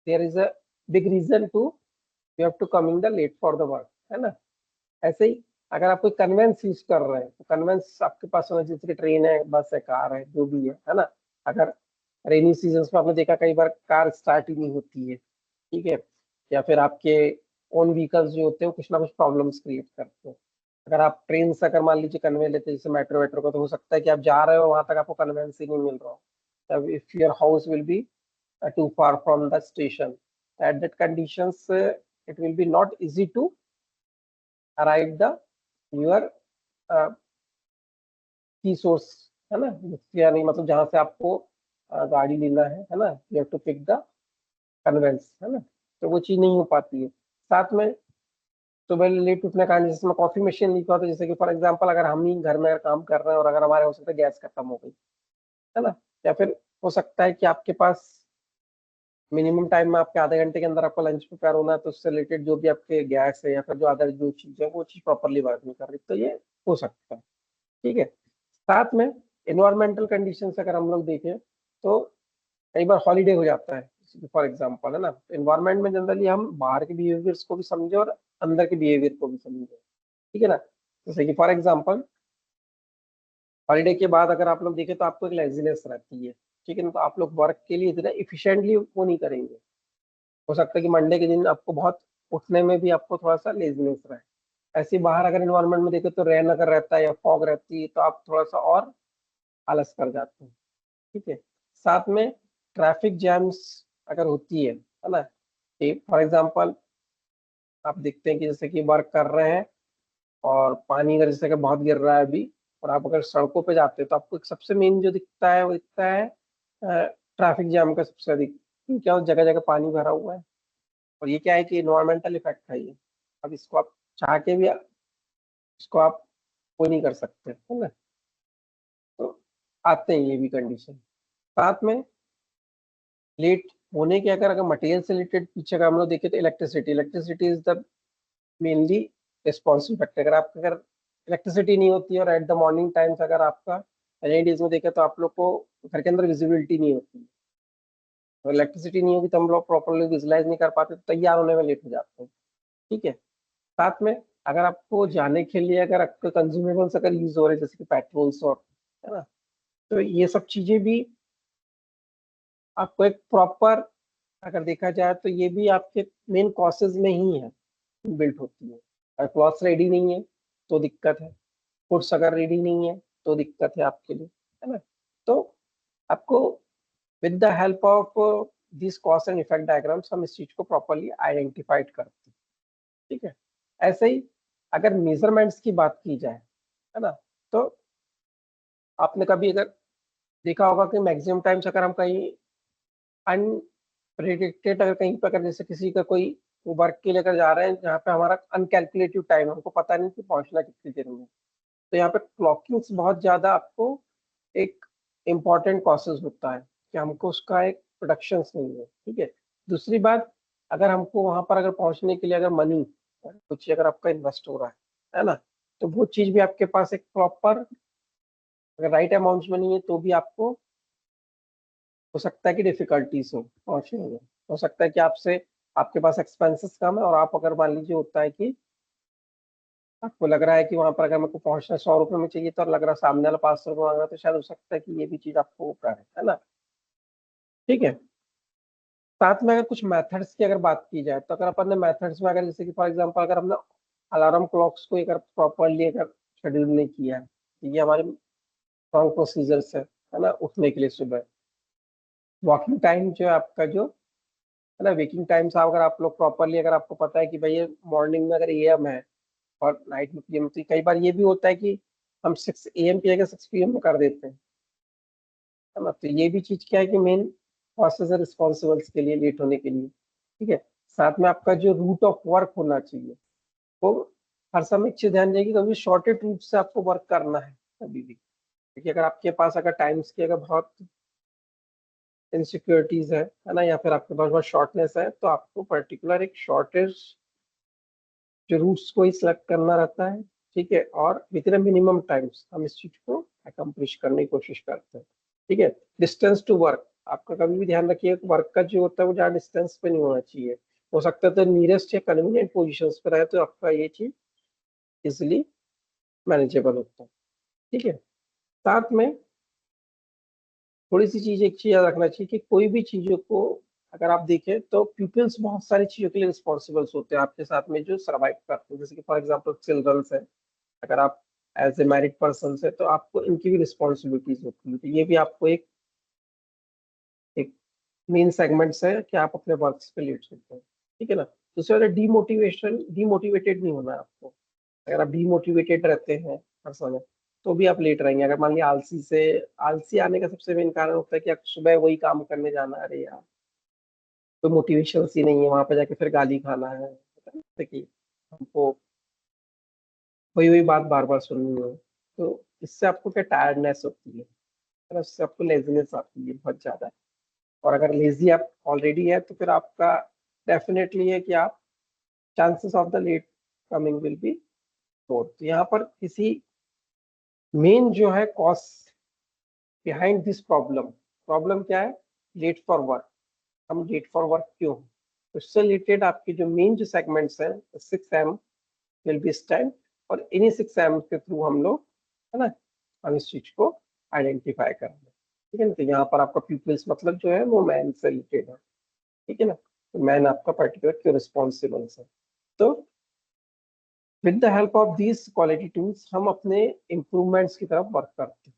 S1: there is a big reason to you have to coming the late for the work, है ना। ऐसे ही अगर आप कोई कन्वेंस यूज कर रहे हैं तो कन्वेंस आपके पास होना चाहिए, जैसे कि ट्रेन है, बस है, कार है, जो भी है ना। अगर रेनी सीजन में आपने देखा कई बार कार स्टार्ट ही नहीं होती है, ठीक है, या फिर आपके ओन व्हीकल्स जो होते हैं वो कुछ ना कुछ प्रॉब्लम्स क्रिएट करते हैं। अगर आप ट्रेन से अगर मान लीजिए कन्वे लेते हैं जैसे मेट्रो वेट्रो का, तो हो सकता है कि आप जा रहे हो वहां तक आपको कन्वेंस ही नहीं मिल रहा हो, तब if your house will be too far from the station, at that conditions it will be not easy to arrive the your की सोर्स, है ना, यानी मतलब जहां से आपको गाड़ी लेना है ना, you have to pick the conveyance, है ना। तो वो चीज नहीं हो पाती है। साथ में सुबह लेट उठने का, जैसे मैं कॉफी मशीन लिखा होता है, जैसे कि फॉर एग्जांपल अगर हम ही घर में अगर काम कर रहे हैं और अगर हमारे हो सकता है गैस खत्म हो गई, है ना, या फिर हो सकता है कि आपके पास मिनिमम टाइम में आपके आधे घंटे के अंदर आपको लंच प्रिपेयर होना है, तो उससे रिलेटेड जो भी आपके गैस है या फिर जो अदर जो चीज है वो चीज प्रॉपरली वर्क नहीं कर रही, तो ये हो सकता है। ठीक है, साथ में इन्वायरमेंटल कंडीशंस अगर हम लोग देखें तो कई बार हॉलीडे हो जाता है फॉर एग्जांपल, है ना। इन्वायरमेंट में जनरली हम बाहर के बिहेवियर्स को भी समझे और अंदर के बिहेवियर को भी समझे, ठीक है ना। जैसे कि फॉर एग्जांपल हॉलीडे के बाद अगर आप लोग देखें तो आपको एक लेजीनेस रहती है, ठीक है ना, तो आप लोग वर्क के लिए इतना इफिशिएंटली वो नहीं करेंगे। हो सकता है कि मंडे के दिन आपको बहुत उठने में भी आपको थोड़ा सा लेजीनेस रहे। ऐसे ही बाहर अगर इन्वायरमेंट में देखें तो रेन अगर रहता है या फॉग रहती है तो आप थोड़ा सा और आलस कर जाते हैं। ठीक है, साथ में ट्रैफिक जैम्स अगर होती है ना, फॉर एग्जांपल आप देखते हैं कि जैसे कि वर्क कर रहे हैं और पानी अगर जैसे कि बहुत गिर रहा है अभी, और आप अगर सड़कों पे जाते हैं तो आपको एक सबसे मेन जो दिखता है वो दिखता है ट्रैफिक जाम का सबसे अधिक, क्या जगह जगह पानी भरा हुआ है। और ये क्या है कि इन्वायरमेंटल इफेक्ट है ये। अब इसको आप चाह के भी इसको आप कोई नहीं कर सकते, है ना। तो आते हैं ये भी कंडीशन साथ में। लेट होने के अगर मटेरियल से रिलेटेड पीछे का हम लोग देखें तो electricity is the mainly responsible factor. अगर आपका अगर इलेक्ट्रिसिटी नहीं होती है और एट द मॉर्निंग टाइम्स अगर आपका रेनी डेज में देखें तो आप लोग को घर के अंदर विजिबिलिटी नहीं होती है। तो इलेक्ट्रिसिटी नहीं होगी तो हम लोग प्रॉपरली विजुलाइज नहीं कर पाते, तो तैयार होने में लेट हो जाते हैं। ठीक है। साथ में अगर आपको जाने के लिए अगर आपके कंज्यूमेबल्स अगर यूज हो रहे हैं जैसे कि पेट्रोल्स और, है ना, तो ये सब चीजें भी आपको एक प्रॉपर अगर देखा जाए तो ये भी आपके मेन कॉसेज में ही है बिल्ट होती है। अगर क्लॉथ्स रेडी नहीं है तो दिक्कत है, फूड्स अगर रेडी नहीं है तो दिक्कत है आपके लिए, है ना। तो आपको with the help of this cause and effect diagrams हम इस चीज को प्रॉपरली आइडेंटिफाइड करते हैं। ठीक है। ऐसे ही अगर मेजरमेंट्स की बात की जाए, है ना, तो आपने कभी अगर देखा होगा कि मैक्सिमम टाइम्स अगर हम कहीं अनप्रिडिक्टेड अगर कहीं पर अगर जैसे किसी का कोई वर्क के लिए अगर जा रहे हैं जहाँ पे हमारा अनकैलकुलेटिव टाइम हमको पता नहीं कि पहुंचना कितनी देर में, तो यहाँ पे क्लॉकिंग बहुत ज्यादा आपको एक इम्पॉर्टेंट प्रोसेस होता है कि हमको उसका एक प्रोडक्शन नहीं है। ठीक है। दूसरी बात, अगर हमको वहां पर अगर पहुंचने के लिए अगर मनी कुछ अगर आपका इन्वेस्ट हो रहा है ना, तो वो चीज भी आपके पास एक प्रॉपर अगर राइट अमाउंट में नहीं है तो भी आपको हो सकता है कि डिफिकल्टीज हो पहुंचने में। हो सकता है कि आपसे आपके पास एक्सपेंसेस कम है और आप अगर मान लीजिए होता है कि आपको लग रहा है कि वहां पर अगर मेरे को पहुंचना 100 रुपये में चाहिए तो और लग रहा है सामने वाला 500 रुपये मांग रहा है, तो शायद हो सकता है कि ये भी चीज आपको ऊपर है ना। ठीक है। साथ में अगर कुछ मेथड्स की अगर बात की जाए तो अगर अपन ने मेथड्स में अगर जैसे कि फॉर एग्जांपल अगर हमने अलार्म क्लॉक्स को अगर प्रॉपरली अगर शेड्यूल नहीं किया है, तो ये हमारे रॉन्ग प्रोसीजर्स है ना। उठने के लिए सुबह वॉकिंग टाइम जो है आपका जो है ना, वेकिंग टाइम साहब अगर आप लोग प्रॉपरली अगर आपको पता है कि भाई ये मॉर्निंग में अगर एएम है और नाइट में पीएम, तो कई बार ये भी होता है कि हम 6 AM की जगह 6 PM में कर देते हैं, है ना। तो ये भी चीज क्या है कि मेन कॉसेज है रिस्पॉन्सिबल्स के लिए लेट होने के लिए। ठीक है। साथ में आपका जो रूट ऑफ वर्क होना चाहिए वो हर समय एक चीज ध्यान देगी, कभी शॉर्टेड रूट से आपको वर्क करना है कभी भी। देखिए अगर आपके पास अगर टाइम्स की अगर बहुत इनसिक्योरिटीज है ना, या फिर आपके पास बहुत शॉर्टनेस है, तो आपको पर्टिकुलर एक शॉर्टेज जो रूट्स को ही सिलेक्ट करना रहता है। ठीक है। और विद इन मिनिमम टाइम्स हम इस चीज को अकम्प्लिश करने की कोशिश करते हैं। ठीक है। डिस्टेंस टू वर्क आपका कभी भी ध्यान रखिए, वर्क का जो होता है वो ज्यादा डिस्टेंस पे नहीं होना चाहिए। हो सकता है तो नियरेस्ट या कन्वीनियंट पोजिशन पे रहे तो आपका ये चीज इजिली मैनेजेबल होता है। ठीक है। साथ में थोड़ी सी चीज एक चीज याद रखना चाहिए कि कोई भी चीजों को अगर आप देखें तो पीपल्स बहुत सारी चीजों के लिए रिस्पॉन्सिबल होते हैं आपके साथ में जो सर्वाइव करते हैं, जैसे कि फॉर एग्जाम्पल चिल्ड्रंस है। अगर आप एज ए मैरिड पर्सन है तो आपको इनकी भी रिस्पॉन्सिबिलिटीज होती है, तो ये भी आपको एक एक मेन सेगमेंट्स है कि आप अपने वर्क पे लेट सकते हैं। ठीक है ना। दूसरा है डीमोटिवेटेड नहीं होना है आपको। अगर आप डीमोटिवेटेड रहते हैं हर समय तो भी आप लेट रहेंगे। अगर मान लिया आलसी आने का सबसे मेन कारण होता है कि आप सुबह वही काम करने जाना है, अरे यार तो मोटिवेशन ही नहीं है, वहां पे जाके फिर गाली खाना है, जैसे कि हमको वही वही बात बार बार सुननी है। तो इससे आपको क्या टायर्डनेस होती है ना, इससे आपको लेजीनेस आती है बहुत ज्यादा। और अगर लेजी आप ऑलरेडी है तो फिर आपका डेफिनेटली है कि आप chances of the late coming will be more. तो यहाँ पर किसी मेन जो है cause behind this problem, problem क्या है, लेट फॉर वर्क। हम लेट फॉर वर्क क्यों हैं? तो इससे रिलेटेड आपके जो मेन जो सेगमेंट्स हैं 6M विल बी स्टैंड, और इन्हीं 6M के थ्रू हम लोग, है ना, हम इस चीज को आइडेंटिफाई करेंगे। ठीक है ना। तो यहाँ पर आपका पीपल्स मतलब जो है वो मैन से रिलेटेड है। ठीक है ना। तो मैन आपका पर्टिकुलर क्यों रिस्पॉन्सिबल है। तो with the help of these quality tools हम अपने इम्प्रूवमेंट्स की तरफ वर्क करते हैं।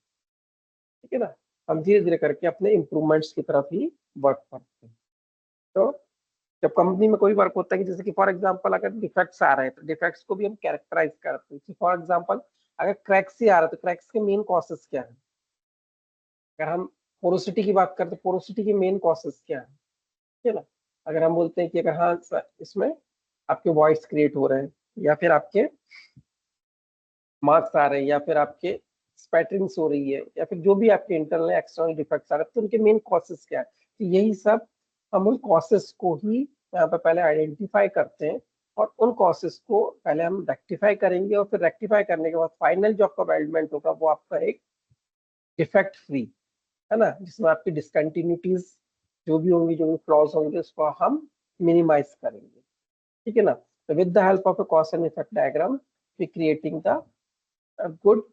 S1: ठीक है ना। हम धीरे धीरे करके अपने इम्प्रूवमेंट्स की तरफ ही वर्क करते हैं। तो जब कंपनी में कोई वर्क होता है कि जैसे कि फॉर एग्जांपल अगर डिफेक्ट्स आ रहे हैं तो डिफेक्ट्स को भी हम कैरेक्टराइज करते हैं। फॉर एग्जांपल अगर क्रैक्स ही आ रहा है तो क्रैक्स के मेन कॉसेस क्या है। अगर हम पोरोसिटी की बात करते हैं पोरोसिटी के मेन कॉसेस क्या है, ठीक है ना। अगर हम बोलते हैं कि अगर हाँ इसमें आपके वॉइस क्रिएट हो रहे हैं या फिर आपके मार्क्स आ रहे हैं या फिर आपके स्पैटरिंग्स हो रही है या फिर जो भी आपके इंटरनल एक्सटर्नल डिफेक्ट्स आ रहे हैं तो उनके मेन कॉसेस क्या है। तो यही सब हम उन कॉसेस को ही यहाँ पे पहले आइडेंटिफाई करते हैं और उन कॉसेस को पहले हम रेक्टिफाई करेंगे और फिर रेक्टिफाई करने के बाद फाइनल जो आपका मेल्टमेंट होगा वो आपका एक डिफेक्ट फ्री, है ना, जिसमें आपकी डिसकंटिन्यूटीज जो भी होंगी जो भी फ्लॉज होंगे उसको हम मिनिमाइज करेंगे, ठीक है ना। तो with the help of a cause and effect diagram we creating the good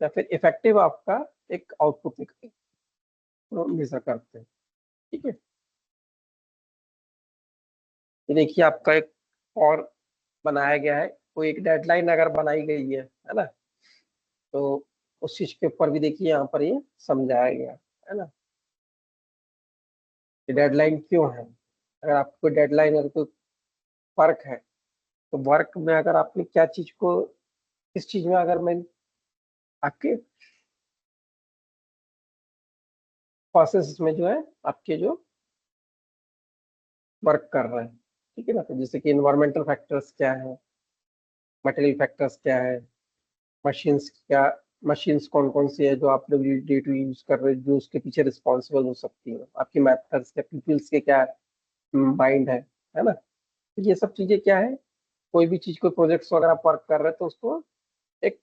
S1: या फिर इफेक्टिव आपका एक आउटपुट मेजर करते हैं, ठीक है। ये देखिए आपका एक और बनाया गया है, कोई एक डेडलाइन अगर बनाई गई है ना, तो उस चीज के ऊपर भी देखिए यहाँ पर ये समझाया गया है ना, कि डेडलाइन क्यों है। अगर आपको डेडलाइन अगर कोई वर्क है तो वर्क में अगर आपने क्या चीज को किस चीज में अगर मैं आपके प्रोसेस में जो है आपके जो वर्क कर रहे हैं, ठीक है ना। तो जैसे कि इन्वायरमेंटल फैक्टर्स क्या है, मटेरियल फैक्टर्स क्या है, मशीन्स क्या, मशीन्स कौन कौन सी है जो आप लोग डे टू यूज कर रहे हैं जो उसके पीछे रिस्पॉन्सिबल हो सकती है, आपकी मेथड्स क्या, पीपल्स के क्या माइंड है ना। तो ये सब चीजें क्या है, कोई भी चीज कोई प्रोजेक्ट्स वगैरह आप वर्क कर रहे हैं तो उसको एक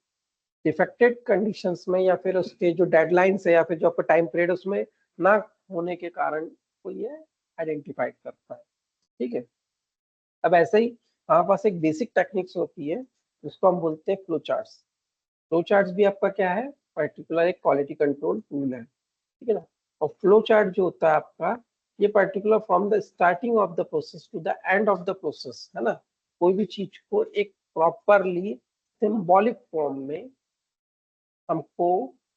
S1: डिफेक्टेड कंडीशंस में या फिर उसके जो डेडलाइंस है या फिर जो आपका टाइम पीरियड उसमें ना होने के कारण को ये आइडेंटिफाई करता है, ठीक है। अब ऐसे ही हमारे पास एक बेसिक टेक्निक्स होती है जिसको हम बोलते हैं फ्लो चार्ट्स। फ्लो चार्ट्स भी आपका क्या है, पर्टिकुलर एक क्वालिटी कंट्रोल टूल है, ठीक है ना। और फ्लो चार्ट जो होता है आपका ये particular from the starting of the process to the end of the process, है ना, कोई भी चीज को एक प्रॉपरली सिंबॉलिक फॉर्म में हमको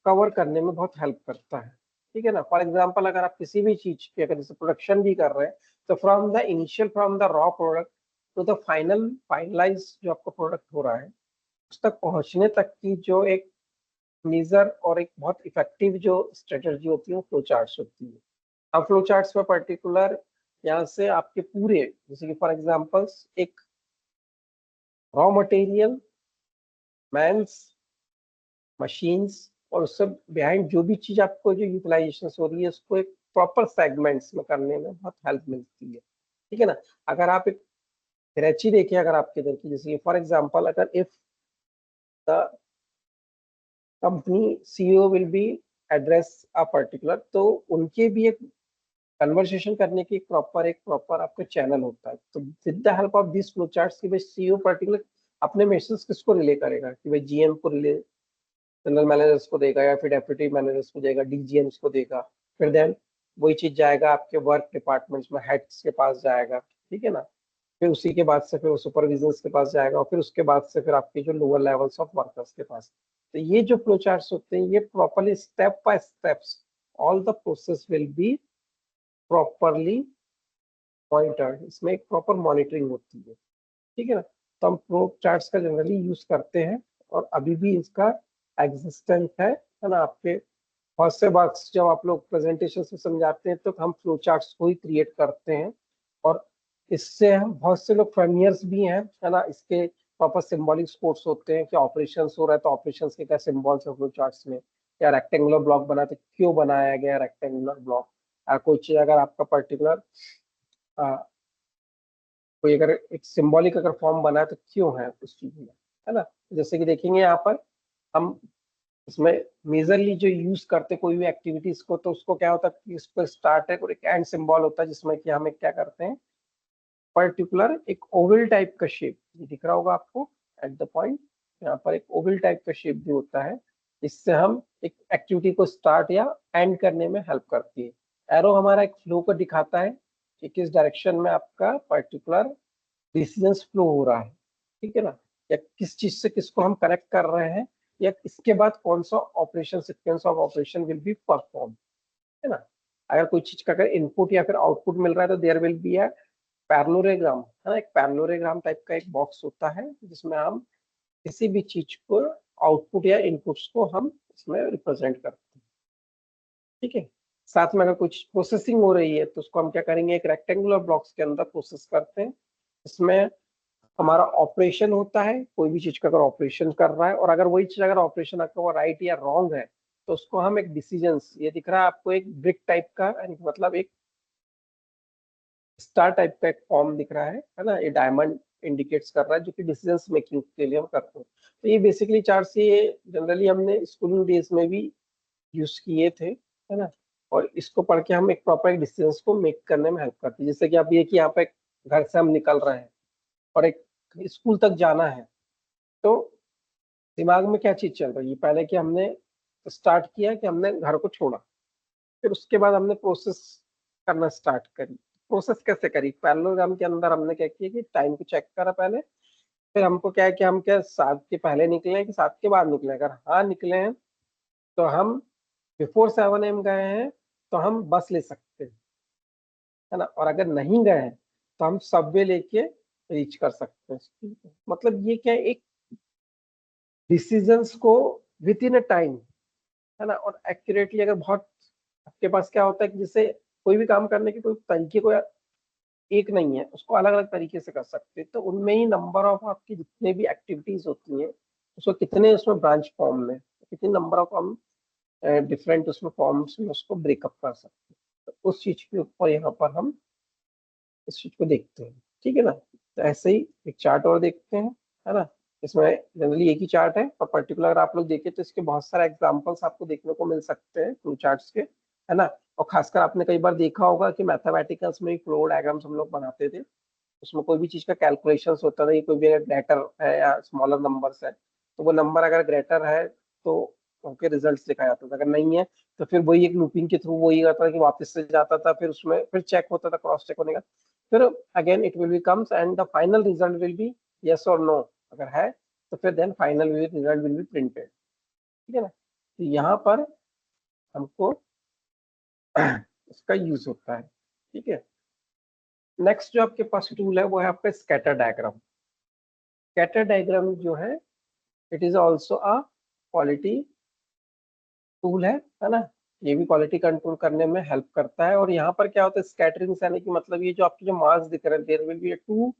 S1: कवर करने में बहुत हेल्प करता है, ठीक है ना। फॉर एग्जाम्पल अगर आप किसी भी चीज की अगर जैसे प्रोडक्शन भी कर रहे हैं तो from the initial from the raw product to the finalize जो आपका प्रोडक्ट हो रहा है उस तक पहुंचने तक की जो एक मेजर और एक बहुत इफेक्टिव जो स्ट्रेटजी होती है वो फ्लो चार्ट्स होती है। अब फ्लो चार्ट्स में पर्टिकुलर यहाँ से आपके पूरे जैसे कि फॉर एग्जांपल एक रॉ मटेरियल, मैन्स, मशीन्स और उससे बिहाइंड जो भी चीज आपको जो यूटिलाइजेशन हो रही है उसको एक प्रॉपर सेगमेंट्स में करने में बहुत हेल्प मिलती है, ठीक है ना। अगर आप एक हिरैची देखिए अगर आपके इधर की जैसे फॉर एग्जांपल अगर if the company CEO will be address a particular तो उनके भी एक कन्वर्सेशन करने की एक प्रॉपर आपका चैनल होता है। तो with the help of this flow charts कि भाई सीईओ पर्टिकुलर अपने मैसेज किसको रिले करेगा कि भाई जीएम को रिले, जनरल मैनेजर्स को देगा या फिर डेप्यूटी मैनेजर्स को देगा, डीजीएम्स को देगा, फिर देन वही चीज जाएगा आपके वर्क डिपार्टमेंट्स में हेड्स के पास जाएगा, ठीक है ना। फिर उसी के बाद से फिर सुपरविजन्स के पास जाएगा और फिर उसके बाद से फिर आपके जो लोअर लेवल्स ऑफ वर्कर्स के पास। तो ये जो फ्लो चार्ट्स होते हैं ये properly step by steps all the process will be properly monitored, इसमें एक प्रॉपर मॉनिटरिंग होती है, ठीक है ना। तो हम फ्लो चार्ट्स का जनरली यूज करते हैं और अभी भी इसका एग्जिस्टेंस है ना। आपके बहुत से वर्क्स जब आप लोग प्रेजेंटेशन में समझाते हैं तो हम फ्लो चार्ट्स को ही क्रिएट करते हैं और इससे हम बहुत से लोग फेमिलियर्स भी हैं, है ना। इसके प्रॉपर सिंबॉलिक स्पोर्ट्स होते हैं कि ऑपरेशंस हो रहा है तो ऑपरेशंस के क्या सिंबल्स है फ्लो चार्ट्स में, या रेक्टेंगुलर ब्लॉक बनाते क्यों बनाया गया रेक्टेंगुलर ब्लॉक, कोई चीज अगर आपका पर्टिकुलर कोई अगर एक सिंबॉलिक अगर फॉर्म बना है तो क्यों है उस चीज में, है ना। जैसे कि देखेंगे यहाँ पर हम इसमें मेजरली जो यूज करते कोई भी एक्टिविटीज को तो उसको क्या होता है कि उस पर स्टार्ट है और एक एंड सिंबल होता है जिसमें कि हम एक क्या करते हैं पर्टिकुलर एक ओवल टाइप का शेप ये दिख रहा होगा आपको एट द पॉइंट, यहाँ पर एक ओवल टाइप का शेप भी होता है, इससे हम एक एक्टिविटी को स्टार्ट या एंड करने में हेल्प करती है। एरो हमारा एक फ्लो को दिखाता है कि किस डायरेक्शन में आपका पर्टिकुलर डिसीजन फ्लो हो रहा है, ठीक है ना, या किस चीज से किसको हम कनेक्ट कर रहे हैं या इसके बाद कौन सा operation sequence of operation will be perform, है ना। अगर कोई चीज का अगर इनपुट या फिर आउटपुट मिल रहा है तो there will be a parallelogram है ना, एक पैरेललोग्राम टाइप का एक बॉक्स होता है जिसमें हम किसी भी चीज को आउटपुट या इनपुट्स को हम इसमें रिप्रेजेंट करते हैं। ठीक है, साथ में अगर कुछ प्रोसेसिंग हो रही है तो उसको हम क्या करेंगे, एक रेक्टेंगुलर ब्लॉक्स के अंदर प्रोसेस करते हैं। इसमें हमारा ऑपरेशन होता है, कोई भी चीज का अगर ऑपरेशन कर रहा है और अगर वही चीज अगर ऑपरेशन आपका वो राइट या रॉन्ग है तो उसको हम एक डिसीजन, ये दिख रहा है आपको एक ब्रिक टाइप का, मतलब एक स्टार टाइप का एक फॉर्म दिख रहा है ना, ये डायमंड इंडिकेट्स कर रहा है जो कि डिसीजंस मेकिंग के लिए हम करते हैं। तो ये बेसिकली चार्ट्स ये जनरली हमने स्कूलिंग डेज में भी यूज किए थे, है ना, और इसको पढ़ के हम एक प्रॉपर डिसीजंस को मेक करने में हेल्प करते हैं। जैसे कि आप ये कि यहाँ पे घर से हम निकल रहे हैं और एक स्कूल तक जाना है, तो दिमाग में क्या चीज चल रही है, पहले कि हमने स्टार्ट किया कि हमने घर को छोड़ा, फिर उसके बाद हमने प्रोसेस करना स्टार्ट करी। प्रोसेस कैसे करी, पैरेललोग्राम के अंदर हमने क्या किया कि टाइम को चेक करा पहले, फिर हमको क्या है कि हम क्या 7 के पहले निकले हैं कि 7 के बाद निकले हैं। अगर हाँ निकले हैं तो हम बिफोर 7 AM गए हैं तो हम बस ले सकते हैं, है ना, और अगर नहीं गए हैं तो हम सबवे लेके रीच कर सकते हैं। मतलब ये क्या है, एक डिसीजंस को विद इन अ टाइम, है ना, और एक्यूरेटली, अगर बहुत आपके पास क्या होता है कि जैसे कोई भी काम करने के कोई तरीके को एक नहीं है, उसको अलग अलग तरीके से कर सकते हैं। तो उनमें ही नंबर ऑफ आपकी जितने भी एक्टिविटीज होती हैं उसको कितने उसमें ब्रांच फॉर्म में कितने नंबर ऑफ हम डिफरेंट उसमें फॉर्म्स में उसको ब्रेकअप कर सकते हैं। तो उस चीज के ऊपर यहाँ पर हम इस चीज को देखते हैं। ठीक है ना, तो ऐसे ही एक चार्ट और देखते हैं, है ना। इसमें जनरली एक ही चार्ट है और पर्टिकुलर आप लोग देखें तो इसके बहुत सारे एग्जांपल्स आपको देखने को मिल सकते हैं टू चार्ट्स के, है ना। और खासकर आपने कई बार देखा होगा कि मैथमेटिकल्स में फ्लो डायग्राम्स हम लोग बनाते थे, उसमें कोई भी चीज का कैलकुलेशन होता था कि कोई भी अगर ग्रेटर है या स्मॉलर नंबर्स है तो वो नंबर अगर ग्रेटर है तो उनके रिजल्ट दिखाया जाता था, अगर नहीं है तो फिर वही एक लूपिंग के थ्रू वही आता था कि वापस से जाता था, फिर उसमें फिर चेक होता था, क्रॉस चेक होने का, फिर again it will be comes and the final result will be yes और नो। अगर है तो फिर then final result will be printed. ठीक है ना, तो यहाँ पर हमको इसका यूज होता है। ठीक है, नेक्स्ट जो आपके पास टूल है वो है आपका स्कैटर डायग्राम। स्कैटर डायग्राम जो है it is also a quality tool है ना। ये भी क्वालिटी कंट्रोल करने में हेल्प करता है। और यहाँ पर क्या होता है स्कैटरिंग से, यानी कि मतलब ये जो आपके जो मार्क्स दिख रहे हैं देयर विल बी टू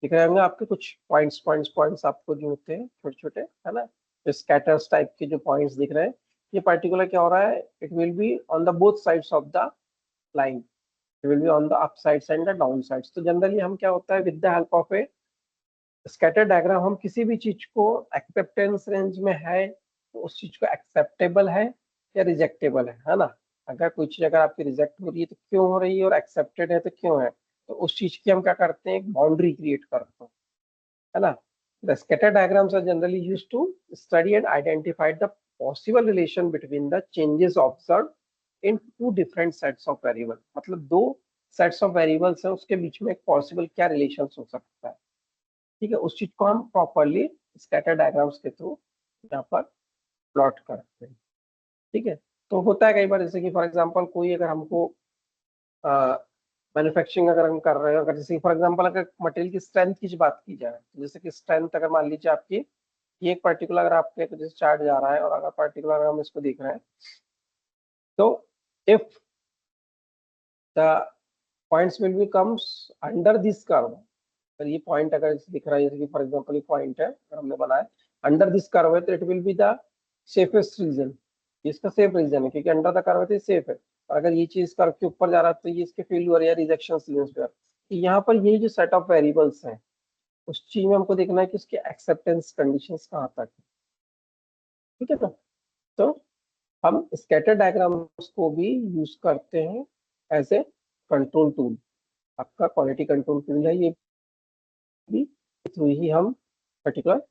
S1: दिख रहे होंगे आपके कुछ पॉइंट्स पॉइंट्स पॉइंट्स आपको जो होते हैं छोटे छोटे, है ना, जो स्कैटर्स टाइप के जो पॉइंट्स दिख रहे हैं, ये पर्टिकुलर क्या हो रहा है, it will be on the both sides of the line, it will be on the up sides and the down sides. तो जनरली हम क्या होता है with the help of A scatter diagram हम किसी भी चीज को एक्सेप्टेंस रेंज में है तो उस चीज को एक्सेप्टेबल है या रिजेक्टेबल है ना। अगर कोई चीज अगर आपकी रिजेक्ट हो रही है तो क्यों हो रही है, और एक्सेप्टेड है तो क्यों है, तो उस चीज की हम क्या करते हैं एक बाउंड्री क्रिएट करते हैं, है ना। The scatter diagrams are generally used to study and identify the possible relation between the changes observe in two different sets of variable. मतलब दो सेट्स ऑफ वेरिएबल्स है उसके बीच में एक पॉसिबल क्या रिलेशन हो सकता है। ठीक है, उस चीज को हम प्रॉपरली स्कैटर डायग्राम्स के थ्रू यहाँ पर प्लॉट करते हैं। ठीक है, तो होता है कई बार जैसे कि फॉर एग्जांपल कोई अगर हमको मैन्युफैक्चरिंग अगर हम कर रहे हैं, अगर जैसे फॉर एग्जांपल अगर मटेरियल की स्ट्रेंथ की बात की जाए, तो जैसे कि स्ट्रेंथ अगर मान लीजिए आपकी ये एक पर्टिकुलर अगर आपके जैसे चार्ट जा रहा है और अगर पर्टिकुलर अगर हम इसको देख रहे हैं तो if the points will be comes under this curve, अगर ये पॉइंट अगर दिख रहा है जैसे कि फॉर एग्जांपल ये पॉइंट है अगर हमने बनाया अंडर दिस कर्व है तो it will be the safest reason, इसका सेफ रीजन है क्योंकि अंडर द कर्व है तो सेफ है। और अगर ये चीज कर्व के ऊपर जा रहा है तो ये इसके फेल्यूर या रिजेक्शन रीजन पे। तो यहाँ पर यही जो सेट ऑफ वेरिएबल्स हैं उस चीज में हमको देखना है कि उसकी एक्सेप्टेंस कंडीशंस कहाँ तक है। ठीक है ना, तो हम स्कैटर डायग्राम्स को भी यूज करते हैं एज ए कंट्रोल टूल। आपका क्वालिटी कंट्रोल टूल है ये भी, थ्रू ही हम पर्टिकुलर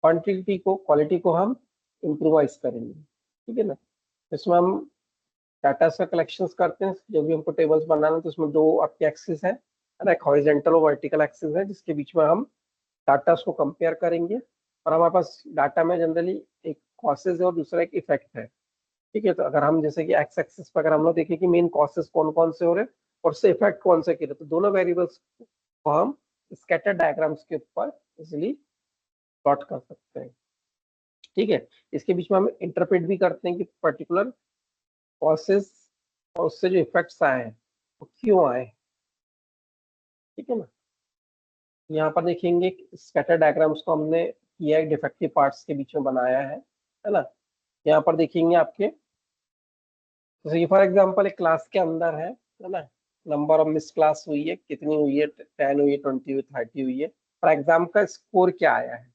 S1: क्वालिटी को हम इम्प्रोवाइज करेंगे। ठीक है ना, इसमें हम डाटा का कलेक्शंस करते हैं, जो भी हमको टेबल्स बनाना है तो उसमें दो आपके एक्सिस है ना, एक हॉरिजॉन्टल और वर्टिकल एक्सिस है जिसके बीच में हम डाटा को कंपेयर करेंगे। और हमारे पास डाटा में जनरली एक कॉसेज है और दूसरा एक इफेक्ट है। ठीक है, तो अगर हम जैसे कि एक्स एक्सिस पर अगर हम लोग देखें कि मेन कॉसेस कौन कौन से हो रहे हैं और उससे इफेक्ट कौन से गिरे, तो दोनों वेरिएबल्स को हम स्कैटर डायग्राम्स के ऊपर इजिली प्लॉट कर सकते हैं। ठीक है, इसके बीच में हम इंटरप्रेट भी करते हैं कि पर्टिकुलर कॉसेस और उससे जो इफेक्ट्स आए हैं वो क्यों आए। ठीक है ना, यहाँ पर देखेंगे स्कैटर डायग्राम्स को हमने किया है, डिफेक्टिव पार्ट्स के बीच में बनाया है ना। यहाँ पर देखेंगे आपके जैसे कि फॉर एग्जांपल एक क्लास के अंदर है ना, नंबर ऑफ मिस क्लास हुई है, कितनी हुई है, 10 हुई है, 20 हुई, 30 हुई है, और एग्जाम का स्कोर क्या आया है।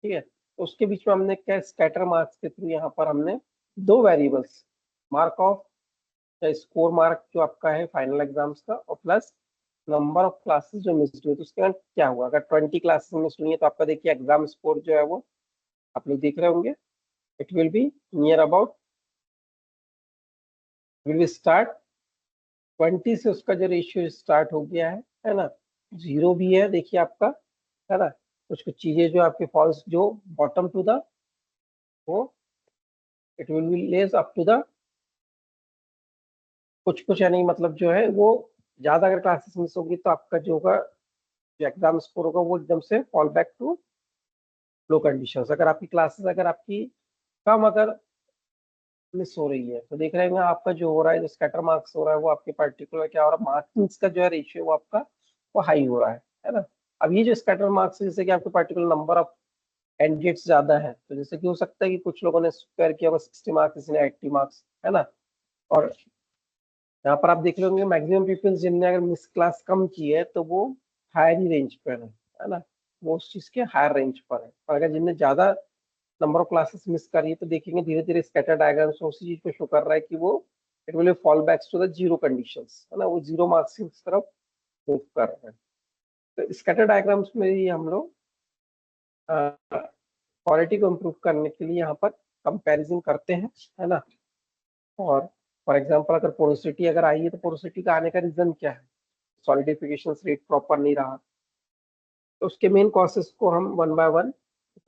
S1: ठीक है, तो उसके बीच में हमने क्या स्कैटर मार्क्स के थ्रू यहाँ पर हमने दो variables, mark off score mark जो आपका है फाइनल एग्जाम्स का, और प्लस नंबर ऑफ क्लासेस जो मिस हुई, तो उसके बाद क्या हुआ, अगर 20 क्लासेस मिस हुई है तो आपका देखिए एग्जाम स्कोर जो है वो आप लोग देख रहे होंगे, it will be near about, will be start 20 से उसका जो रेशियो स्टार्ट हो गया है ना, जीरो भी है देखिए आपका, है ना, कुछ कुछ चीजें जो आपके फॉल्स जो बॉटम टू द, वो it will be less up to the, कुछ कुछ यानी मतलब जो है वो ज्यादा अगर क्लासेस मिस होगी तो आपका जो होगा, जो एग्जाम स्कोर होगा वो एकदम से fall back to low conditions. अगर आपकी क्लासेस अगर आपकी कम अगर मिस हो रही है तो देख रहे हैं आपका जो हो रहा है, जो स्कैटर मार्क्स हो रहा है वो आपके पर्टिकुलर क्या हो रहा है, मार्क्स का जो है रेशियो वो आपका वो हाई हो रहा है ना। अब ये जो स्कैटर मार्क्स जैसे कि आपके पर्टिकुलर नंबर ऑफ कैंडिडेट्स ज्यादा है, तो जैसे कि हो सकता है कि कुछ लोगों ने स्क्वायर किया होगा 60 मार्क्स, किसी ने 80 मार्क्स, है ना, और यहाँ पर आप देख लोगे मैक्सिमम पीपल्स जिनने अगर मिस क्लास कम की है तो वो हायर ही रेंज पर है ना, वो उस चीज के हायर रेंज पर है। और अगर जिनने ज्यादा नंबर ऑफ क्लासेस मिस करी है तो देखेंगे धीरे धीरे स्कैटर डायग्राम्स में उसी चीज को शो कर रहा है कि वो it will fall backs to the zero conditions, है ना, वो जीरो मार्क्स की तरफ मूव कर रहे हैं। तो स्कैटर डायग्राम्स में ही हम लोग क्वालिटी को इम्प्रूव करने के लिए यहाँ पर कंपैरिजन करते हैं, है ना। और फॉर एग्जांपल अगर पोरोसिटी अगर आई है तो पोरोसिटी का आने का रीजन क्या है, सॉलिडिफिकेशन रेट प्रॉपर नहीं रहा, तो उसके मेन कॉसेस को हम वन बाय वन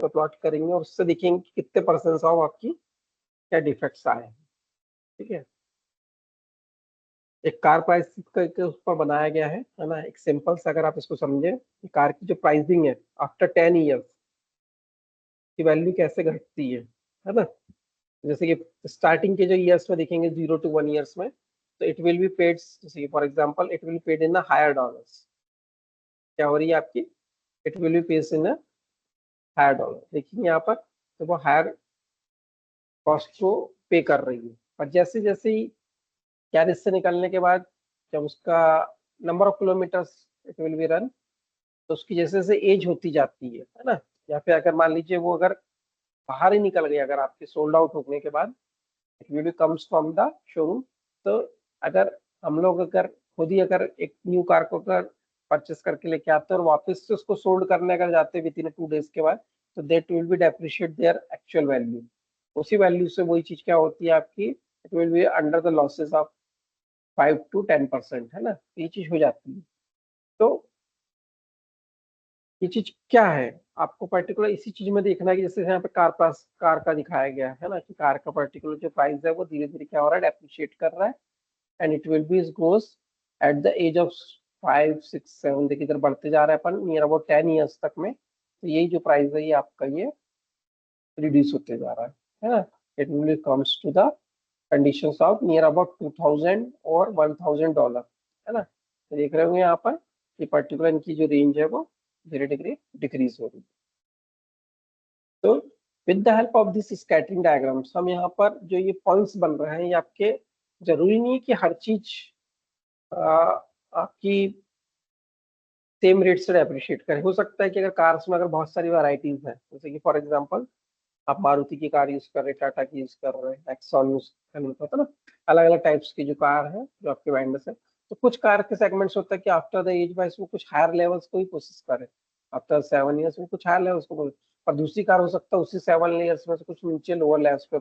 S1: प्लॉट करेंगे और उससे देखेंगे कि कितने परसेंट ऑफ आपकी क्या डिफेक्ट्स आए हैं। ठीक है, एक कार प्राइस के ऊपर बनाया गया है ना, एक सिंपल से अगर आप इसको समझे, कार की जो प्राइसिंग है आफ्टर 10 ईयर्स की वैल्यू कैसे घटती है ना। जैसे कि स्टार्टिंग के जो ईयर्स में देखेंगे 0 to 1 ईयर्स में, तो इट विल बी पेड, जैसे कि for example it will paid in higher dollars, क्या हो रही है आपकी, it will be paid in higher dollar, देखिए यहाँ पर, तो वो हायर कॉस्ट को पे कर रही है। और जैसे जैसे ही कैरिज से निकलने के बाद जब उसका number of kilometres it will be run, तो उसकी जैसे जैसे एज होती जाती है ना, या फिर अगर मान लीजिए वो अगर बाहर ही निकल गई अगर आपके सोल्ड आउट होने के बाद, it will comes from the showroom. तो अगर हम लोग अगर खुद ही अगर एक न्यू कार को अगर परचेस करके लेके आते हैं और वापस से उसको सोल्ड करने अगर जाते हैं विद इन 2 डेज के बाद, तो that will be depreciate there actual value, उसी वैल्यू से वही चीज क्या होती है आपकी, it will be under the losses of 5 to 10%, है ना, ये चीज हो जाती है। तो ये चीज क्या है, आपको पर्टिकुलर इसी चीज में देखना है कि जैसे यहाँ पे कार प्राइस कार का दिखाया गया है ना, कि कार का पर्टिकुलर जो प्राइस है वो धीरे धीरे क्या हो रहा है, डेप्रिशिएट कर रहा है, and it will be grows at the age of 5, 6, 7, देखिए इधर बढ़ते जा रहा है अपन नियर अबाउट 10 ईयर्स तक में, तो यही जो प्राइस है ये आपका ये रिड्यूस होते जा रहा है ना। It will comes to the conditions of near about 2000 और $1000, है ना, तो देख रहे होंगे यहाँ पर ये पर्टिकुलर इनकी जो रेंज है वो धीरे धीरे डिक्रीज हो रही है। तो with the help of this scattering diagrams हम यहाँ पर जो ये पॉइंट्स बन रहे हैं ये आपके, जरूरी नहीं है कि हर चीज आपकी सेम रेट से अप्रिशिएट करें, हो सकता है कि अगर कार्स में अगर बहुत सारी वैरायटीज हैं, जैसे कि फॉर एग्जांपल आप मारुति की कार यूज कर रहे हैं, टाटा की यूज कर रहे हैं, नेक्सॉन यूज करने होता है ना, अलग अलग टाइप्स की जो कार है जो आपके वेंडर्स है, तो कुछ कार के सेगमेंट्स होता है कि आफ्टर द एज वाइज वो कुछ हायर लेवल्स को ही कोशिश करे, आफ्टर 7 ईयर्स वो कुछ हायर लेवल्स को, और दूसरी कार हो सकता है उसी 7 ईयर्स में से कुछ नीचे लोअर लेवल्स पे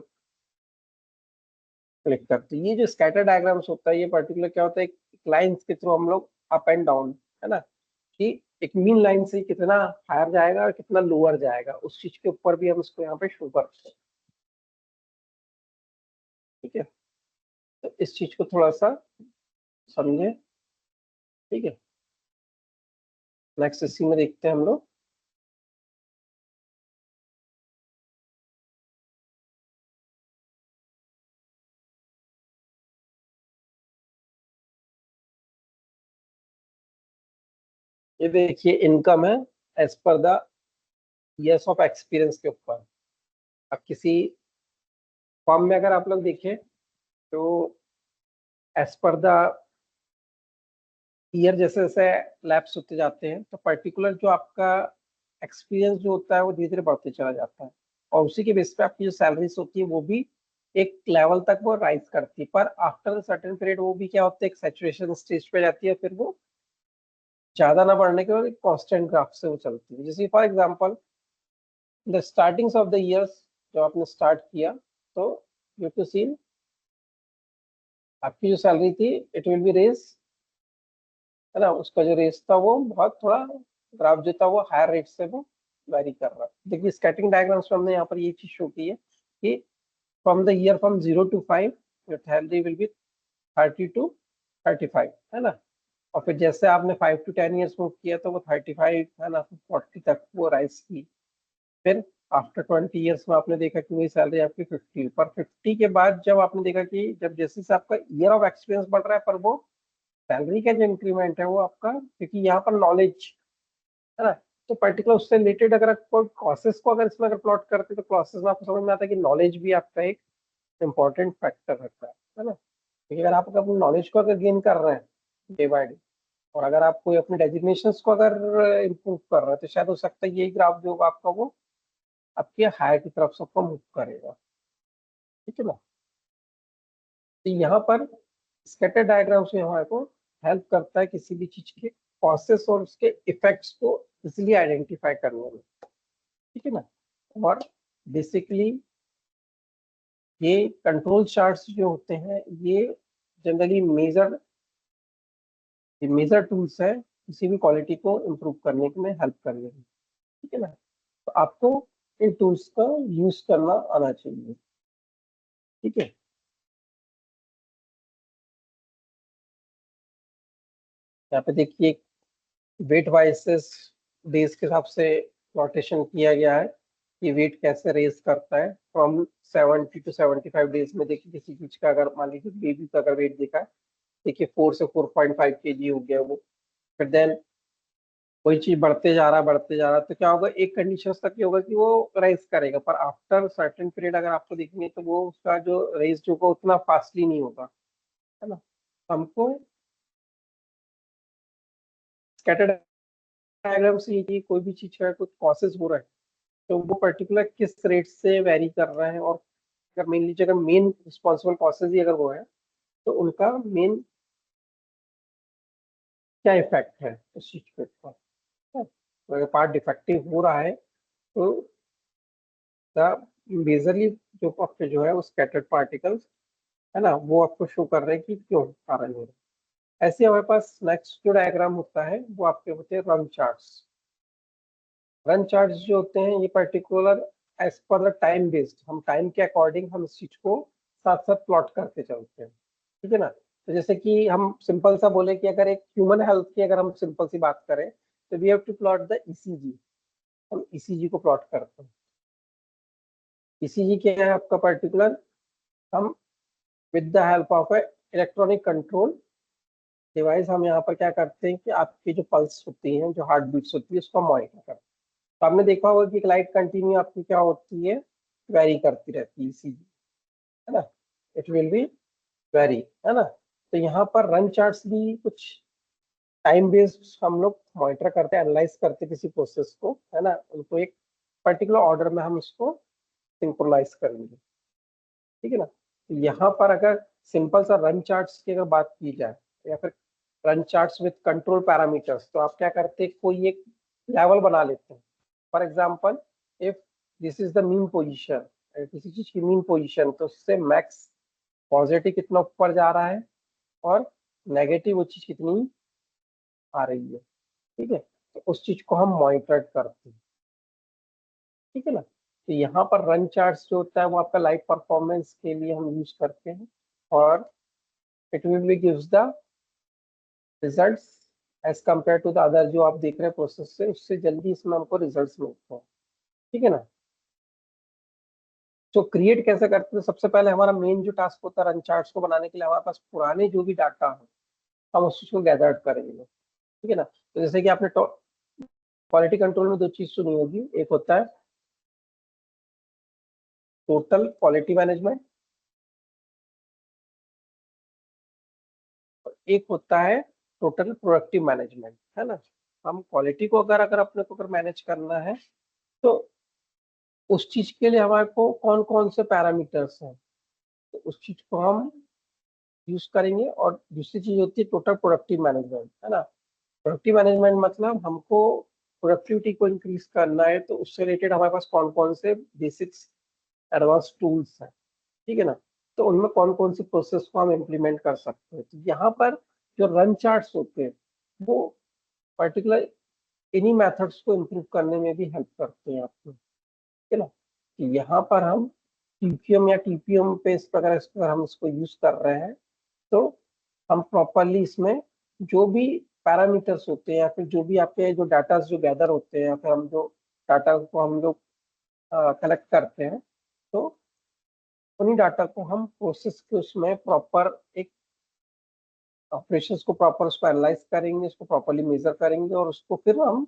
S1: क्लिक करते हैं। ये जो स्कैटर डायग्राम्स होता है ये पर्टिकुलर क्या होता है, एक लाइंस के थ्रू हम लोग अप एंड डाउन, है ना, कि एक मीन लाइन से कितना हायर जाएगा और कितना लोअर जाएगा उस चीज के ऊपर भी हम इसको यहाँ पे शो करते हैं। ठीक है, तो इस चीज को थोड़ा सा समझे। ठीक है, नेक्स्ट इसी में देखते हैं हम लोग। ये देखिए इनकम है as per the years of experience के ऊपर। अब किसी फॉर्म में अगर आप लोग देखें तो एज पर द ईयर जैसे जैसे लैप्स होते जाते हैं तो पर्टिकुलर जो आपका एक्सपीरियंस जो होता है वो धीरे धीरे बढ़ते चला जाता है, और उसी के बेस पे आपकी जो सैलरीज होती है वो भी एक लेवल तक वो राइज करती है, पर आफ्टर सर्टेन पीरियड वो भी क्या होता है, एक सैचुरेशन स्टेज पे जाती है, फिर वो ज्यादा ना बढ़ने के बाद एक कांस्टेंट ग्राफ से वो चलती है। जैसे for example the startings of the years, जब आपने स्टार्ट किया तो यू टू सी आपकी जो सैलरी थी इट विल बी रेज, है ना, उसका जो रेस था वो बहुत थोड़ा ग्राफ जो था वो हायर रेट से वो वेरी कर रहा है। देखिए स्कैटरिंग डायग्राम्स में हमने यहाँ पर ये चीज शो की है कि from the year from 0 to 5 your salary will be 30 to 35, है ना, और फिर जैसे आपने 5 to 10 ईयर्स मूव किया तो वो 35, है ना, 40 तक वो राइज की। फिर आफ्टर 20 ईयर्स में आपने देखा कि वही सैलरी आपकी 50, पर 50 के बाद जब आपने देखा कि जब जैसे से आपका ईयर ऑफ एक्सपीरियंस बढ़ रहा है, पर वो सैलरी का जो इंक्रीमेंट है वो आपका, क्योंकि यहाँ पर नॉलेज, है ना, तो पर्टिकुलर उससे रिलेटेड अगर आप कोई क्लासेस को अगर इसमें अगर प्लॉट करते हैं तो क्लासेस में आपको समझ में आता है कि नॉलेज भी आपका एक इम्पॉर्टेंट फैक्टर रहता है ना, क्योंकि अगर आप अपनी नॉलेज को अगर गेन कर रहे हैं डे बाय डे, और अगर आप कोई अपने डेजिग्नेशन को अगर इम्प्रूव कर रहे हैं तो शायद हो सकता है यही ग्राफ जो होगा आपका वो आपके हायर की तरफ सबको मूव करेगा। ठीक है ना, तो यहाँ पर स्कैटर डायग्राम से हमारे को हेल्प करता है किसी भी चीज के कॉसेस और उसके इफेक्ट्स को इसलिए आइडेंटिफाई करने में। ठीक है ना, और बेसिकली ये कंट्रोल चार्ट्स जो होते हैं ये जनरली मेजर टूल्स है किसी भी क्वालिटी को इम्प्रूव करने में हेल्प करने में। ठीक है ना, तो आपको इन टूल्स का यूज करना आना चाहिए। ठीक है, यहाँ पे देखिए वेट वाइसेस डेज के हिसाब से प्लॉटेशन किया गया है कि वेट कैसे रेज करता है फ्रॉम 70 to 75 डेज में। देखिए किसी चीज का अगर मान लीजिए बेबी का अगर वेट देखा है, देखिए 4 से 4.5 kg हो गया वो, फिर देन कोई चीज बढ़ते जा रहा है तो क्या होगा, एक कंडीशन तक ये होगा कि वो रेज करेगा, पर आफ्टर सर्टेन पीरियड अगर आपको देखेंगे तो वो उसका जो रेज जो होगा उतना फास्टली नहीं होगा, है ना। हमको स्कैटर डायग्राम से ये कि कोई भी चीज का कुछ प्रोसेस हो रहा है तो वो पर्टिकुलर किस रेट से वेरी कर रहा है, और अगर मेन लीजिए अगर मेन रिस्पॉन्सिबल कॉसेज ही अगर वो है तो उनका मेन क्या इफेक्ट है उस चीज पे ऊपर, है? तो अगर पार्ट डिफेक्टिव हो रहा है तो मेजरली जो आपके जो है वो स्कैटर्ड पार्टिकल्स, है ना, वो आपको शो कर रहे हैं कि क्यों कारण हो रहा है। ऐसे हमारे पास नेक्स्ट जो डायग्राम होता है वो आपके होते हैं रन चार्ट्स। रन चार्ट्स जो होते हैं ये particular as per the time based, हम टाइम के अकॉर्डिंग हम इस चीज को साथ साथ प्लॉट करते चलते हैं। ठीक है ना, तो जैसे कि हम सिंपल सा बोले कि अगर एक ह्यूमन हेल्थ की अगर हम सिंपल सी बात करें तो we have to plot the ECG. हम ईसीजी को प्लॉट करते हैं। ईसीजी क्या है आपका पर्टिकुलर, हम with the help of a electronic control device हम यहाँ पर क्या करते हैं कि आपकी जो पल्स होती है, जो हार्ट बीट्स होती है, उसको मॉनिटर करते हैं। तो आपने देखा होगा कि एक लाइट कंटिन्यू आपकी क्या होती है, वेरी करती रहती है इसीलिए, है ना, इट विल बी वेरी, है ना। तो यहाँ पर रन चार्ट्स भी कुछ टाइम बेस्ड हम लोग मॉनिटर करते हैं, एनालाइज करते हैं किसी प्रोसेस को, है ना, उनको एक पर्टिकुलर ऑर्डर में हम उसको सिंक्रोनाइज करेंगे। ठीक है ना, तो यहाँ पर अगर सिंपल सा रन चार्ट्स की अगर बात की जाए या फिर run charts with control parameters, तो आप क्या करते हैं, कोई एक लेवल बना लेते हैं। For example if this is the mean position, किसी चीज की मीन पोजिशन, तो उससे मैक्स पॉजिटिव कितना ऊपर जा रहा है और नेगेटिव वो चीज कितनी आ रही है। ठीक है, तो उस चीज को हम मॉनिटर करते हैं। ठीक है ना, तो यहाँ पर रन चार्ट्स जो होता है वो आपका लाइव परफॉर्मेंस के लिए हम यूज करते हैं, और it will be gives the results as compare to the other जो आप देख रहे हैं प्रोसेस से, उससे जल्दी इसमें हमको रिजल्ट्स मिलते हैं। ठीक है ना। तो क्रिएट कैसे करते हैं, सबसे पहले हमारा मेन जो टास्क होता है रन चार्ट्स को बनाने के लिए, हमारे पास पुराने जो भी डाटा है हम उस चीज को गैदर करेंगे। ठीक है ना। तो जैसे कि आपने क्वालिटी कंट्रोल में दो चीज सुनी होगी, एक होता है टोटल क्वालिटी मैनेजमेंट, एक होता है टोटल प्रोडक्टिव मैनेजमेंट, है ना। हम क्वालिटी को अगर अगर अपने को अगर मैनेज करना है, तो उस चीज के लिए हमारे को कौन कौन से पैरामीटर्स हैं, तो उस चीज को हम यूज करेंगे। और दूसरी चीज होती है टोटल प्रोडक्टिव मैनेजमेंट, है ना। प्रोडक्टिव मैनेजमेंट मतलब हमको प्रोडक्टिविटी को इंक्रीज करना है, तो उससे रिलेटेड हमारे पास कौन कौन से बेसिक्स एडवांस टूल्स हैं। ठीक है ना। तो उनमें कौन कौन सी प्रोसेस को हम इम्प्लीमेंट कर सकते हैं। तो यहाँ पर जो रन चार्ट्स होते हैं वो पर्टिकुलर इन्हीं मेथड्स को इम्प्रूव करने में भी हेल्प करते हैं आपको। ठीक है ना। कि यहाँ पर हम टीपीएम या टीपीएम पे इस प्रकार अगर हम इसको यूज कर रहे हैं, तो हम प्रॉपरली इसमें जो भी पैरामीटर्स होते हैं या फिर जो भी आपके जो डाटा जो गैदर होते हैं या फिर हम जो डाटा को हम लोग कलेक्ट करते हैं, तो उन्हीं डाटा को हम प्रोसेस के उसमें प्रॉपर एक ऑपरेशंस को प्रॉपर उसको एनालाइज करेंगे, उसको प्रॉपरली मेजर करेंगे, और उसको फिर हम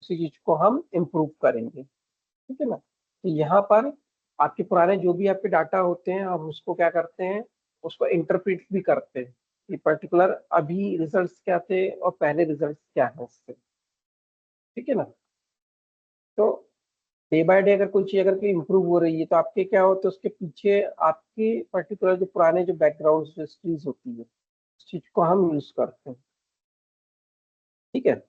S1: उसी चीज को हम इम्प्रूव करेंगे। ठीक है ना। तो यहाँ पर आपके पुराने जो भी आपके डाटा होते हैं हम उसको क्या करते हैं, उसको इंटरप्रेट भी करते हैं कि पर्टिकुलर अभी रिजल्ट्स क्या थे और पहले रिजल्ट्स क्या है उससे। ठीक है ना। तो डे बाय डे अगर कोई चीज अगर कोई इम्प्रूव हो रही है, तो आपके क्या होता है उसके पीछे आपके पर्टिकुलर जो पुराने जो बैकग्राउंड जो हिस्ट्रीज होती है उस चीज को हम यूज करते हैं। ठीक है।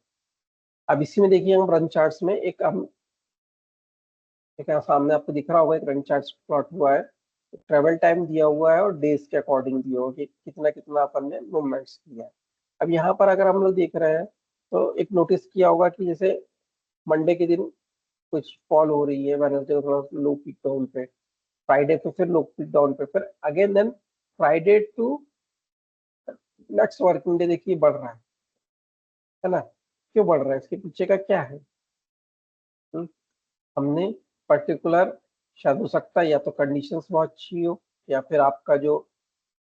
S1: अब इसी में देखिए हम रन चार्ट्स में एक यहाँ सामने आपको दिख रहा होगा, एक रन चार्ट प्लॉट हुआ है। ट्रेवल टाइम दिया हुआ है और डेज के अकॉर्डिंग दिया हुआ है कि कितना कितना अपन ने मूवमेंट्स किया है। अब यहाँ पर अगर हम लोग देख रहे हैं, तो एक नोटिस किया होगा कि जैसे मंडे के दिन कुछ फॉल हो रही है, वेडनेसडे को थोड़ा लो पीक डाउन पे, फ्राइडे पे फिर लो पीक डाउन पे, फिर again then Friday to next working day देखिए बढ़ रहा है ना। क्यों बढ़ रहा है, इसके पीछे का क्या है। हम्म, हमने पर्टिकुलर शायद हो सकता है या तो कंडीशंस बहुत अच्छी हो, या फिर आपका जो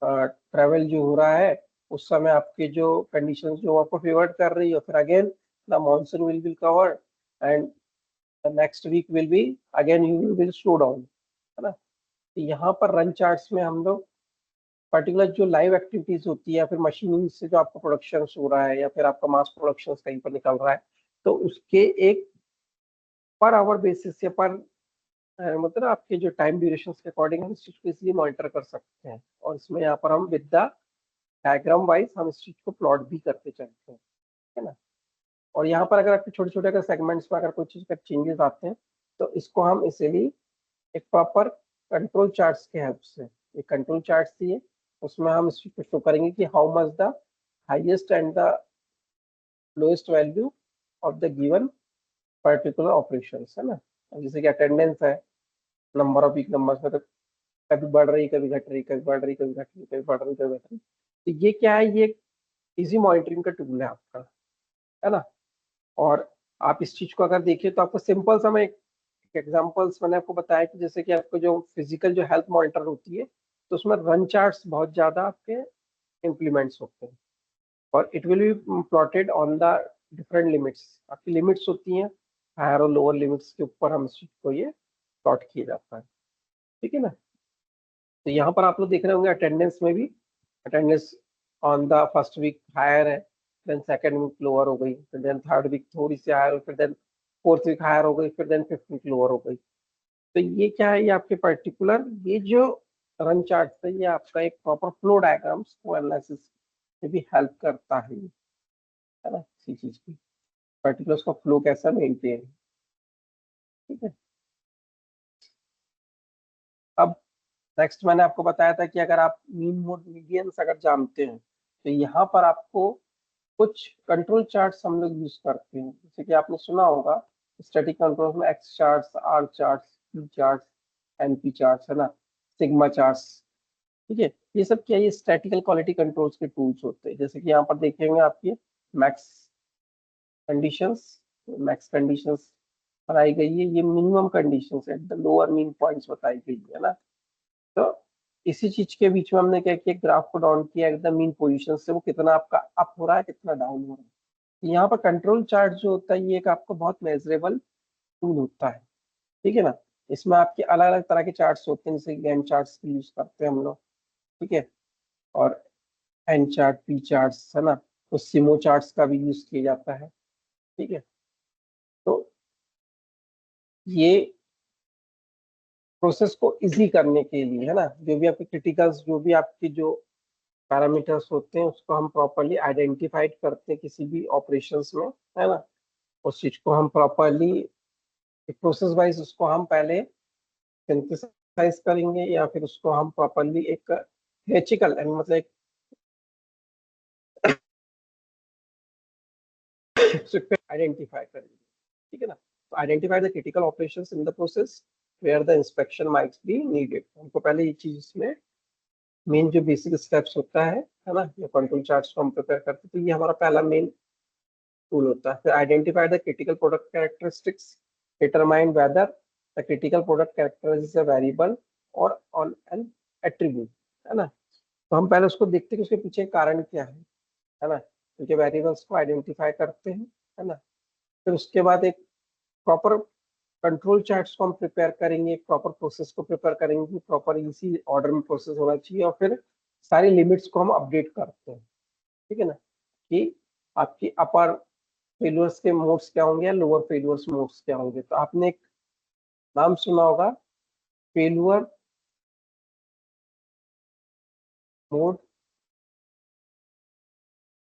S1: ट्रेवल जो हो रहा है उस समय आपके जो कंडीशंस जो आपको फेवर्ड कर रही हो, फिर again the monsoon will be covered and the next week will be again you will slow down, है ना। तो यहाँ पर रन चार्ट्स में हम लोग पर्टिकुलर जो लाइव एक्टिविटीज होती है या फिर मशीनिंग से जो आपका प्रोडक्शन हो रहा है या फिर आपका मास प्रोडक्शन कहीं पर निकल रहा है, तो उसके एक पर आवर बेसिस या पर मतलब आपके जो टाइम ड्यूरेशन के अकॉर्डिंग हम इस चीज को इसलिए मॉनिटर कर सकते हैं। और इसमें यहाँ पर हम विद द डायग्राम वाइज हम इस चीज को प्लॉट भी करते चलते हैं। है ना। और यहाँ पर अगर आपके छोटे छोटे अगर सेगमेंट्स में अगर कोई चीज का चेंजेस आते हैं, तो इसको हम इसीलिए एक प्रॉपर कंट्रोल चार्ट्स के हेल्प से, एक कंट्रोल चार्ट्स दिए उसमें हम इस चीज को शो करेंगे कि how much the highest and the lowest value of the given particular operations, है ना। जैसे कि अटेंडेंस है, नंबर ऑफ वीक नंबर्स में तो कभी बढ़ रही कभी घट रही, कभी बढ़ रही कभी घट रही, कभी बढ़ रही कभी घट रही। तो ये क्या है, ये इजी मॉनिटरिंग का टूल है आपका, है ना। और आप इस चीज को अगर देखिए तो आपको सिंपल सा मैं एक एग्जांपल्स मैंने आपको बताया कि जैसे कि आपको जो फिजिकल जो हेल्थ मॉनिटर होती है, तो उसमें रन चार्ट्स बहुत ज्यादा आपके इम्प्लीमेंट्स होते हैं, और it will B plotted on the different limits. आपकी लिमिट्स होती हैं, हायर और लोअर लिमिट्स के ऊपर हम इस चीज को ये प्लॉट किया जाता है। ठीक है ना। तो यहाँ पर आप लोग देख रहे होंगे अटेंडेंस में भी, attendance on the first week higher है, देन सेकंड वीक लोअर हो गई, फिर देन थर्ड वीक थोड़ी सी हायर हो, फिर देन फोर्थ वीक हायर हो गई, फिर देन फिफ्थ वीक लोअर हो गई। तो ये क्या है, ये आपके पर्टिकुलर ये जो रन चार्ट है ये आपका एक प्रॉपर फ्लो डायग्राम्स को एनालिसिस में भी हेल्प करता है ना, इसी चीज की पर्टिकुलर उसका फ्लो कैसा मेंटेन। ठीक है। अब नेक्स्ट मैंने आपको बताया था कि अगर आप मीन मोड मीडियंस अगर जानते हैं, तो यहाँ पर आपको कुछ कंट्रोल चार्ट्स हम लोग यूज करते हैं। जैसे कि आपने सुना होगा स्टैटिक कंट्रोल में X charts, R charts, P chart, NP chart, है ना, सिग्मा चार्ट। ठीक है, ये सब क्या है, ये स्टैटिकल क्वालिटी कंट्रोल्स के टूल्स होते हैं। जैसे कि यहाँ पर देखेंगे आपके मैक्स कंडीशंस, मैक्स कंडीशंस बताई गई है, ये minimum conditions at the lower mean points बताई गई है ना। तो इसी चीज के बीच में हमने क्या किया, ग्राफ को डाउन किया एकदम मीन पोजीशन से, वो कितना आपका अप हो रहा है, कितना डाउन हो रहा है। यहाँ पर कंट्रोल चार्ट जो होता है, ये एक आपको बहुत मेजरेबल टूल होता है। ठीक है ना, इसमें आपके अलग अलग तरह के चार्ट्स होते हैं, जैसे गैन चार्ट्स यूज करते हैं हम लोग। ठीक है, और एन चार्ट, पी चार्ट्स, है ना, तो सिमो चार्ट्स का भी यूज किया जाता है। ठीक है, तो ये प्रोसेस को इजी करने के लिए, है ना, जो भी आपके क्रिटिकल्स, जो भी आपकी जो पैरामीटर्स होते हैं, उसको हम प्रॉपरली आइडेंटिफाइड करते हैं किसी भी ऑपरेशंस में, है ना। उस चीज को हम प्रॉपरली प्रोसेस वाइज उसको हम पहले सिंथेसाइज करेंगे, या फिर उसको हम प्रॉपरली एक हियरार्चिकल मतलब एक आइडेंटिफाई करेंगे। ठीक है ना, तो identify the critical operations in the process where the inspection might be needed. हमको पहले ये चीज में मेन जो बेसिक स्टेप्स होता है ना, ये कंट्रोल चार्ट्स को हम प्रिपेयर करते हैं, तो ये हमारा पहला मेन टूल होता है। फिर identify the critical product characteristics, determine whether the critical product character is a variable और ऑन एन एट्रीब्यूट, है ना। तो हम पहले उसको देखते हैं कि उसके पीछे कारण क्या है ना, क्योंकि वेरिएबल्स को आइडेंटिफाई करते हैं, है ना। फिर उसके बाद एक प्रॉपर कंट्रोल चार्ट्स को हम प्रिपेयर करेंगे, प्रॉपर प्रोसेस को प्रिपेयर करेंगे, प्रॉपर इसी ऑर्डर में प्रोसेस होना चाहिए, और फिर सारी लिमिट्स को हम अपडेट करते हैं। ठीक है ना, कि आपकी अपर फेल्यूर्स के मोड्स क्या होंगे या लोअर फेल्यूर्स मोड्स क्या होंगे। तो आपने एक नाम सुना होगा, फेल्यूर मोड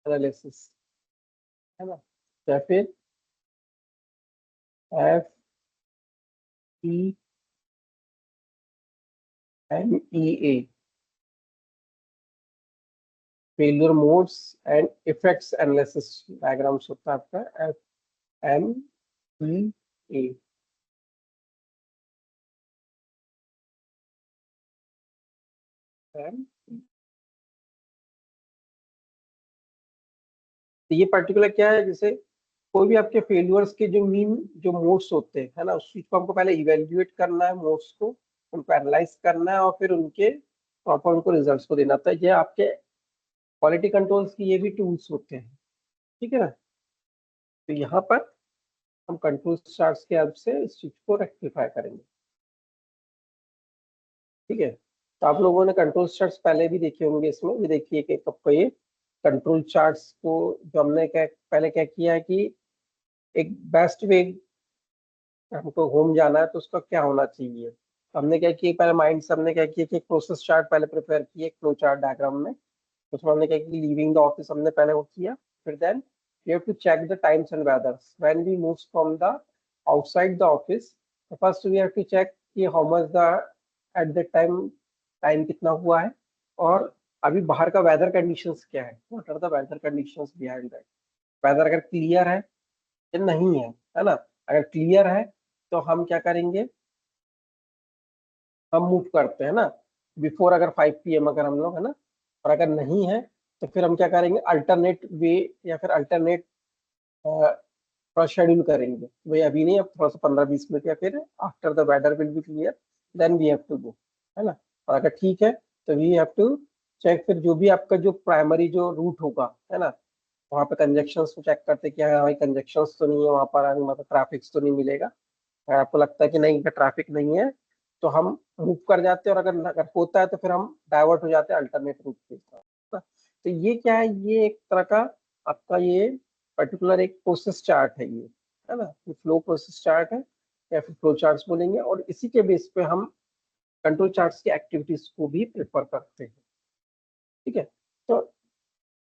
S1: एनालिसिस, है ना, या फिर FEMEA, failure modes and effects analysis diagrams होता है आपका FEMEA। तो ये पर्टिकुलर क्या है, जैसे कोई भी आपके फेल्यूर्स के जो मीन जो मोड्स होते हैं, है ना, उस चीज को हमको पहले इवेल्युएट करना है, मोड्स को उनको एनालाइज करना है, और फिर उनके प्रॉपर उनको रिजल्ट्स को देना था। ये आपके क्वालिटी कंट्रोल्स की ये भी टूल्स होते हैं। ठीक है ना, तो यहाँ पर हम कंट्रोल चार्ट्स के हेल्प से इस चीज को रेक्टिफाई करेंगे। ठीक है, तो आप लोगों ने कंट्रोल चार्ट्स पहले भी देखे होंगे, इसमें भी देखिए कि आपको ये कंट्रोल चार्ट्स को जो हमने क्या पहले क्या किया है कि एक बेस्ट वे, हमको होम जाना है तो उसका क्या होना चाहिए। तो हमने क्या किया, पहले माइंड से हमने क्या किया कि एक प्रोसेस चार्ट पहले प्रिपेयर किया, एक फ्लो चार्ट डायग्राम में। उसमें हमने क्या किया, लीविंग द ऑफिस हमने पहले वो किया। फिर then we have to check the times and weathers when we move from the outside the office. First we have to check कि how much the at the time, time कितना हुआ है, और अभी बाहर का वेदर कंडीशंस क्या है, what are the weather conditions behind that. Weather अगर क्लियर है या नहीं है ना। अगर क्लियर है तो हम क्या करेंगे, हम मूव करते हैं ना, बिफोर अगर 5 PM अगर हम लोग, है ना। और अगर नहीं है तो फिर हम क्या करेंगे, अल्टरनेट वे या फिर अल्टरनेट थोड़ा शेड्यूल करेंगे, भाई अभी नहीं, अब थोड़ा सा 15-20 मिनट, या फिर after the weather will be clear then we have to go, है ना। और अगर ठीक है तो वी हैव टू चेक, फिर जो भी आपका जो प्राइमरी जो रूट होगा, है ना, वहाँ पे कंजेक्शंस को चेक करते कि हाँ भाई कंजेक्शंस तो नहीं है वहाँ पर, मतलब ट्रैफिक तो नहीं मिलेगा। अगर आपको लगता है कि नहीं ट्रैफिक नहीं है तो हम मूव कर जाते हैं, और अगर अगर होता है तो फिर हम डाइवर्ट हो जाते हैं अल्टरनेट रूट के साथ। तो ये क्या है, ये एक तरह का आपका ये पर्टिकुलर एक प्रोसेस चार्ट है, ये है ना, ये फ्लो प्रोसेस चार्ट है, या फिर फ्लो चार्ट्स बोलेंगे। और इसी के बेस पे हम कंट्रोल चार्ट्स की एक्टिविटीज को भी प्रेफर करते हैं। ठीक है, तो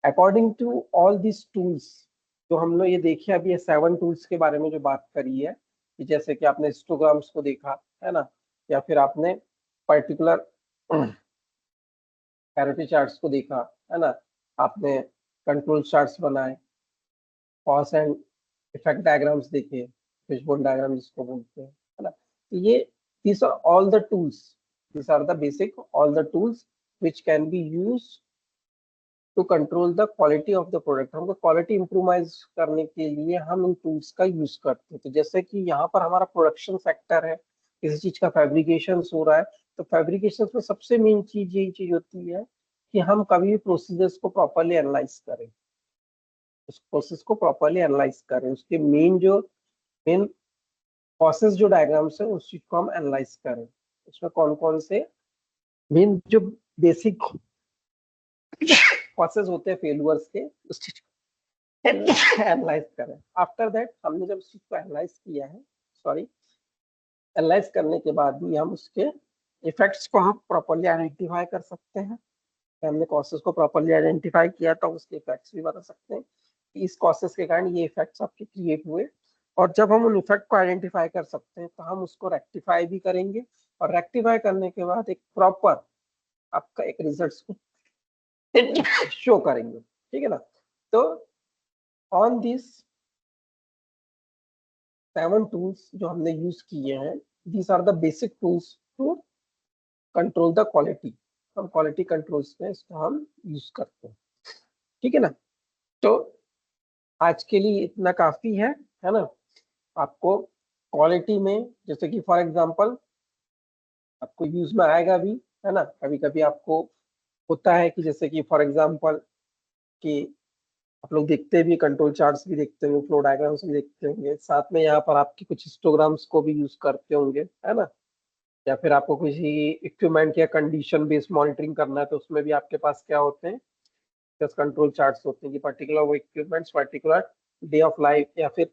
S1: according to all this tools, जो हम लोग ये देखे अभी, ये 7 टूल्स के बारे में जो बात करी है, कि जैसे कि आपने हिस्टोग्राम्स को देखा, है ना, या फिर आपने पर्टिकुलर पैरिटी चार्ट्स को देखा, है ना, आपने कंट्रोल चार्ट्स बनाए, कॉज एंड इफेक्ट डायग्राम्स देखे, फिशबोन डायग्राम जिसको बोलते हैं, है ना। तो ये these are all the tools, these are the basic all the tools which can be used to control the quality of the product. हमको क्वालिटी इंप्रूवाइज करने के लिए हम इन टूल्स का यूज करते हैं। तो जैसे कि यहाँ पर हमारा प्रोडक्शन सेक्टर है, किसी चीज का फैब्रिकेशन हो रहा है, तो फैब्रिकेशन में सबसे मेन चीज यही चीज होती है कि हम कभी भी प्रोसीजर्स को प्रॉपरली एनालाइज करें, उस प्रोसेस को प्रॉपरली एनालाइज करें, उसके मेन प्रोसेस जो डायग्राम्स है उस चीज को हम एनालाइज करें, उसमें कौन कौन से मेन जो बेसिक प्रोसेस होते हैं फेलुअर्स के, उस चीज को एनालाइज करें। आफ्टर दैट हमने जब उस चीज को एनालाइज किया है, एनालाइज करने के बाद भी हम उसके इफेक्ट्स को हम प्रॉपरली आइडेंटिफाई कर सकते हैं। हमने कॉसेस को प्रॉपरली आइडेंटिफाई किया तो उसके इफेक्ट्स भी बता सकते हैं कि इस कॉसेस के कारण ये इफेक्ट्स आपके क्रिएट हुए। और जब हम उन इफेक्ट को आइडेंटिफाई कर सकते हैं तो हम उसको रेक्टिफाई भी करेंगे, और रेक्टिफाई करने के बाद एक प्रॉपर आपका एक रिजल्ट को शो करेंगे, ठीक है ना। तो ऑन दिस 7 टूल्स जो हमने यूज किए हैं, these are the basic tools to control the quality. हम क्वालिटी कंट्रोल्स में इसको हम यूज करते हैं, ठीक है ना। तो आज के लिए इतना काफी है ना। आपको क्वालिटी में जैसे कि फॉर एग्जांपल आपको यूज में आएगा भी, है ना। कभी कभी आपको होता है कि जैसे कि फॉर एग्जांपल कि आप लोग देखते भी, कंट्रोल चार्ट्स भी देखते होंगे, फ्लो डायग्राम्स भी देखते होंगे, साथ में यहाँ पर आपकी कुछ हिस्टोग्राम्स को भी यूज करते होंगे, है ना। या फिर आपको किसी इक्विपमेंट या कंडीशन बेस्ड मॉनिटरिंग करना है तो उसमें भी आपके पास क्या होते हैं, जस्ट कंट्रोल चार्ट्स होते हैं कि पर्टिकुलर वो equipments particular day of life या फिर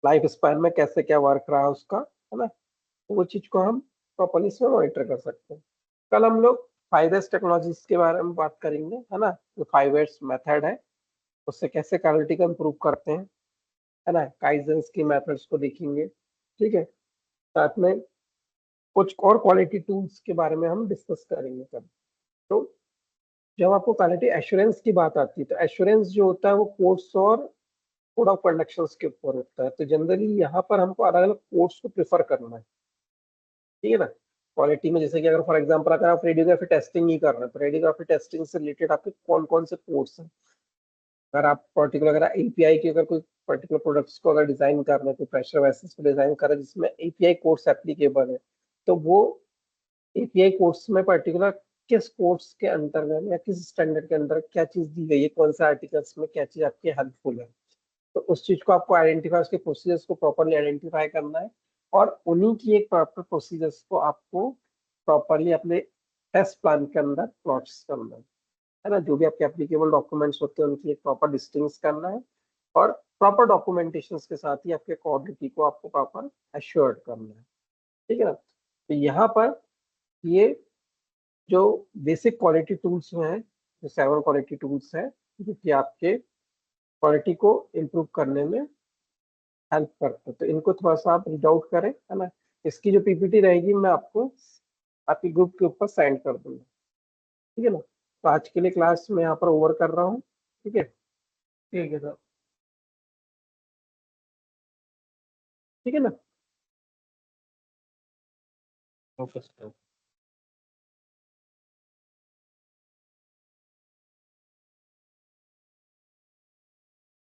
S1: लाइफ स्पैन में कैसे क्या वर्क रहा है उसका, है ना। तो वो चीज को हम प्रॉपरली इसमें मॉनिटर कर सकते हैं। कल हम लोग 5S टेक्नोलॉजीज के बारे में बात करेंगे, है ना। जो 5S मेथड है उससे कैसे क्वालिटी को इम्प्रूव करते हैं, है ना। काइजेंस की मेथड्स को देखेंगे, ठीक है। साथ में कुछ और क्वालिटी टूल्स के बारे में हम डिस्कस करेंगे कल। तो जब आपको क्वालिटी एश्योरेंस की बात आती है तो एश्योरेंस जो होता है वो कोड्स और कोड ऑफ कंडक्शंस के ऊपर होता है। तो जनरली यहाँ पर हमको अलग अलग कोड्स को प्रेफर करना है, ठीक है ना। क्वालिटी में जैसे कि अगर फॉर एग्जांपल अगर आप रेडियोग्राफी टेस्टिंग ही कर रहे हैं तो रेडियोग्राफी टेस्टिंग से रिलेटेड आपके कौन कौन से कोड्स हैं। अगर आप पर्टिकुलर अगर एपीआई की अगर कोई पर्टिकुलर प्रोडक्ट्स को अगर डिजाइन कर रहे हैं, तो प्रेशर वेसल्स को डिजाइन कर रहे हैं जिसमें एपीआई कोड्स एप्लीकेबल है, तो वो एपीआई कोड्स में पर्टिकुलर किस कोड्स के अंतर्गत या किस स्टैंडर्ड के अंदर क्या चीज दी गई है, कौन सा आर्टिकल्स में क्या चीज आपके हेल्पफुल है। तो उस चीज को आपको आइडेंटिफाई, उसके प्रोसीजर्स को प्रॉपरली आइडेंटिफाई करना है, और उन्हीं की एक प्रॉपर प्रोसीजर्स को आपको प्रॉपरली अपने टेस्ट प्लान के अंदर प्लॉट्स करना है ना। जो भी आपके एप्लीकेबल डॉक्यूमेंट्स होते हैं उनकी एक प्रॉपर डिस्टिंग्स करना है, और प्रॉपर डॉक्यूमेंटेशन के साथ ही आपके क्वालिटी को आपको प्रॉपर एश्योर्ड करना है, ठीक है ना। तो यहाँ पर ये जो बेसिक क्वालिटी टूल्स हैं, जो 7 क्वालिटी टूल्स हैं जो कि आपके क्वालिटी को इम्प्रूव करने में हेल्प करते हैं, तो इनको थोड़ा सा आप रीड आउट करें, है ना। इसकी जो पीपीटी रहेगी मैं आपको आपके ग्रुप के ऊपर सेंड कर दूंगा, ठीक है ना। तो आज के लिए क्लास में यहाँ पर ओवर कर रहा हूँ, ठीक है। ठीक है सर, ठीक है ना।
S2: Okay sir.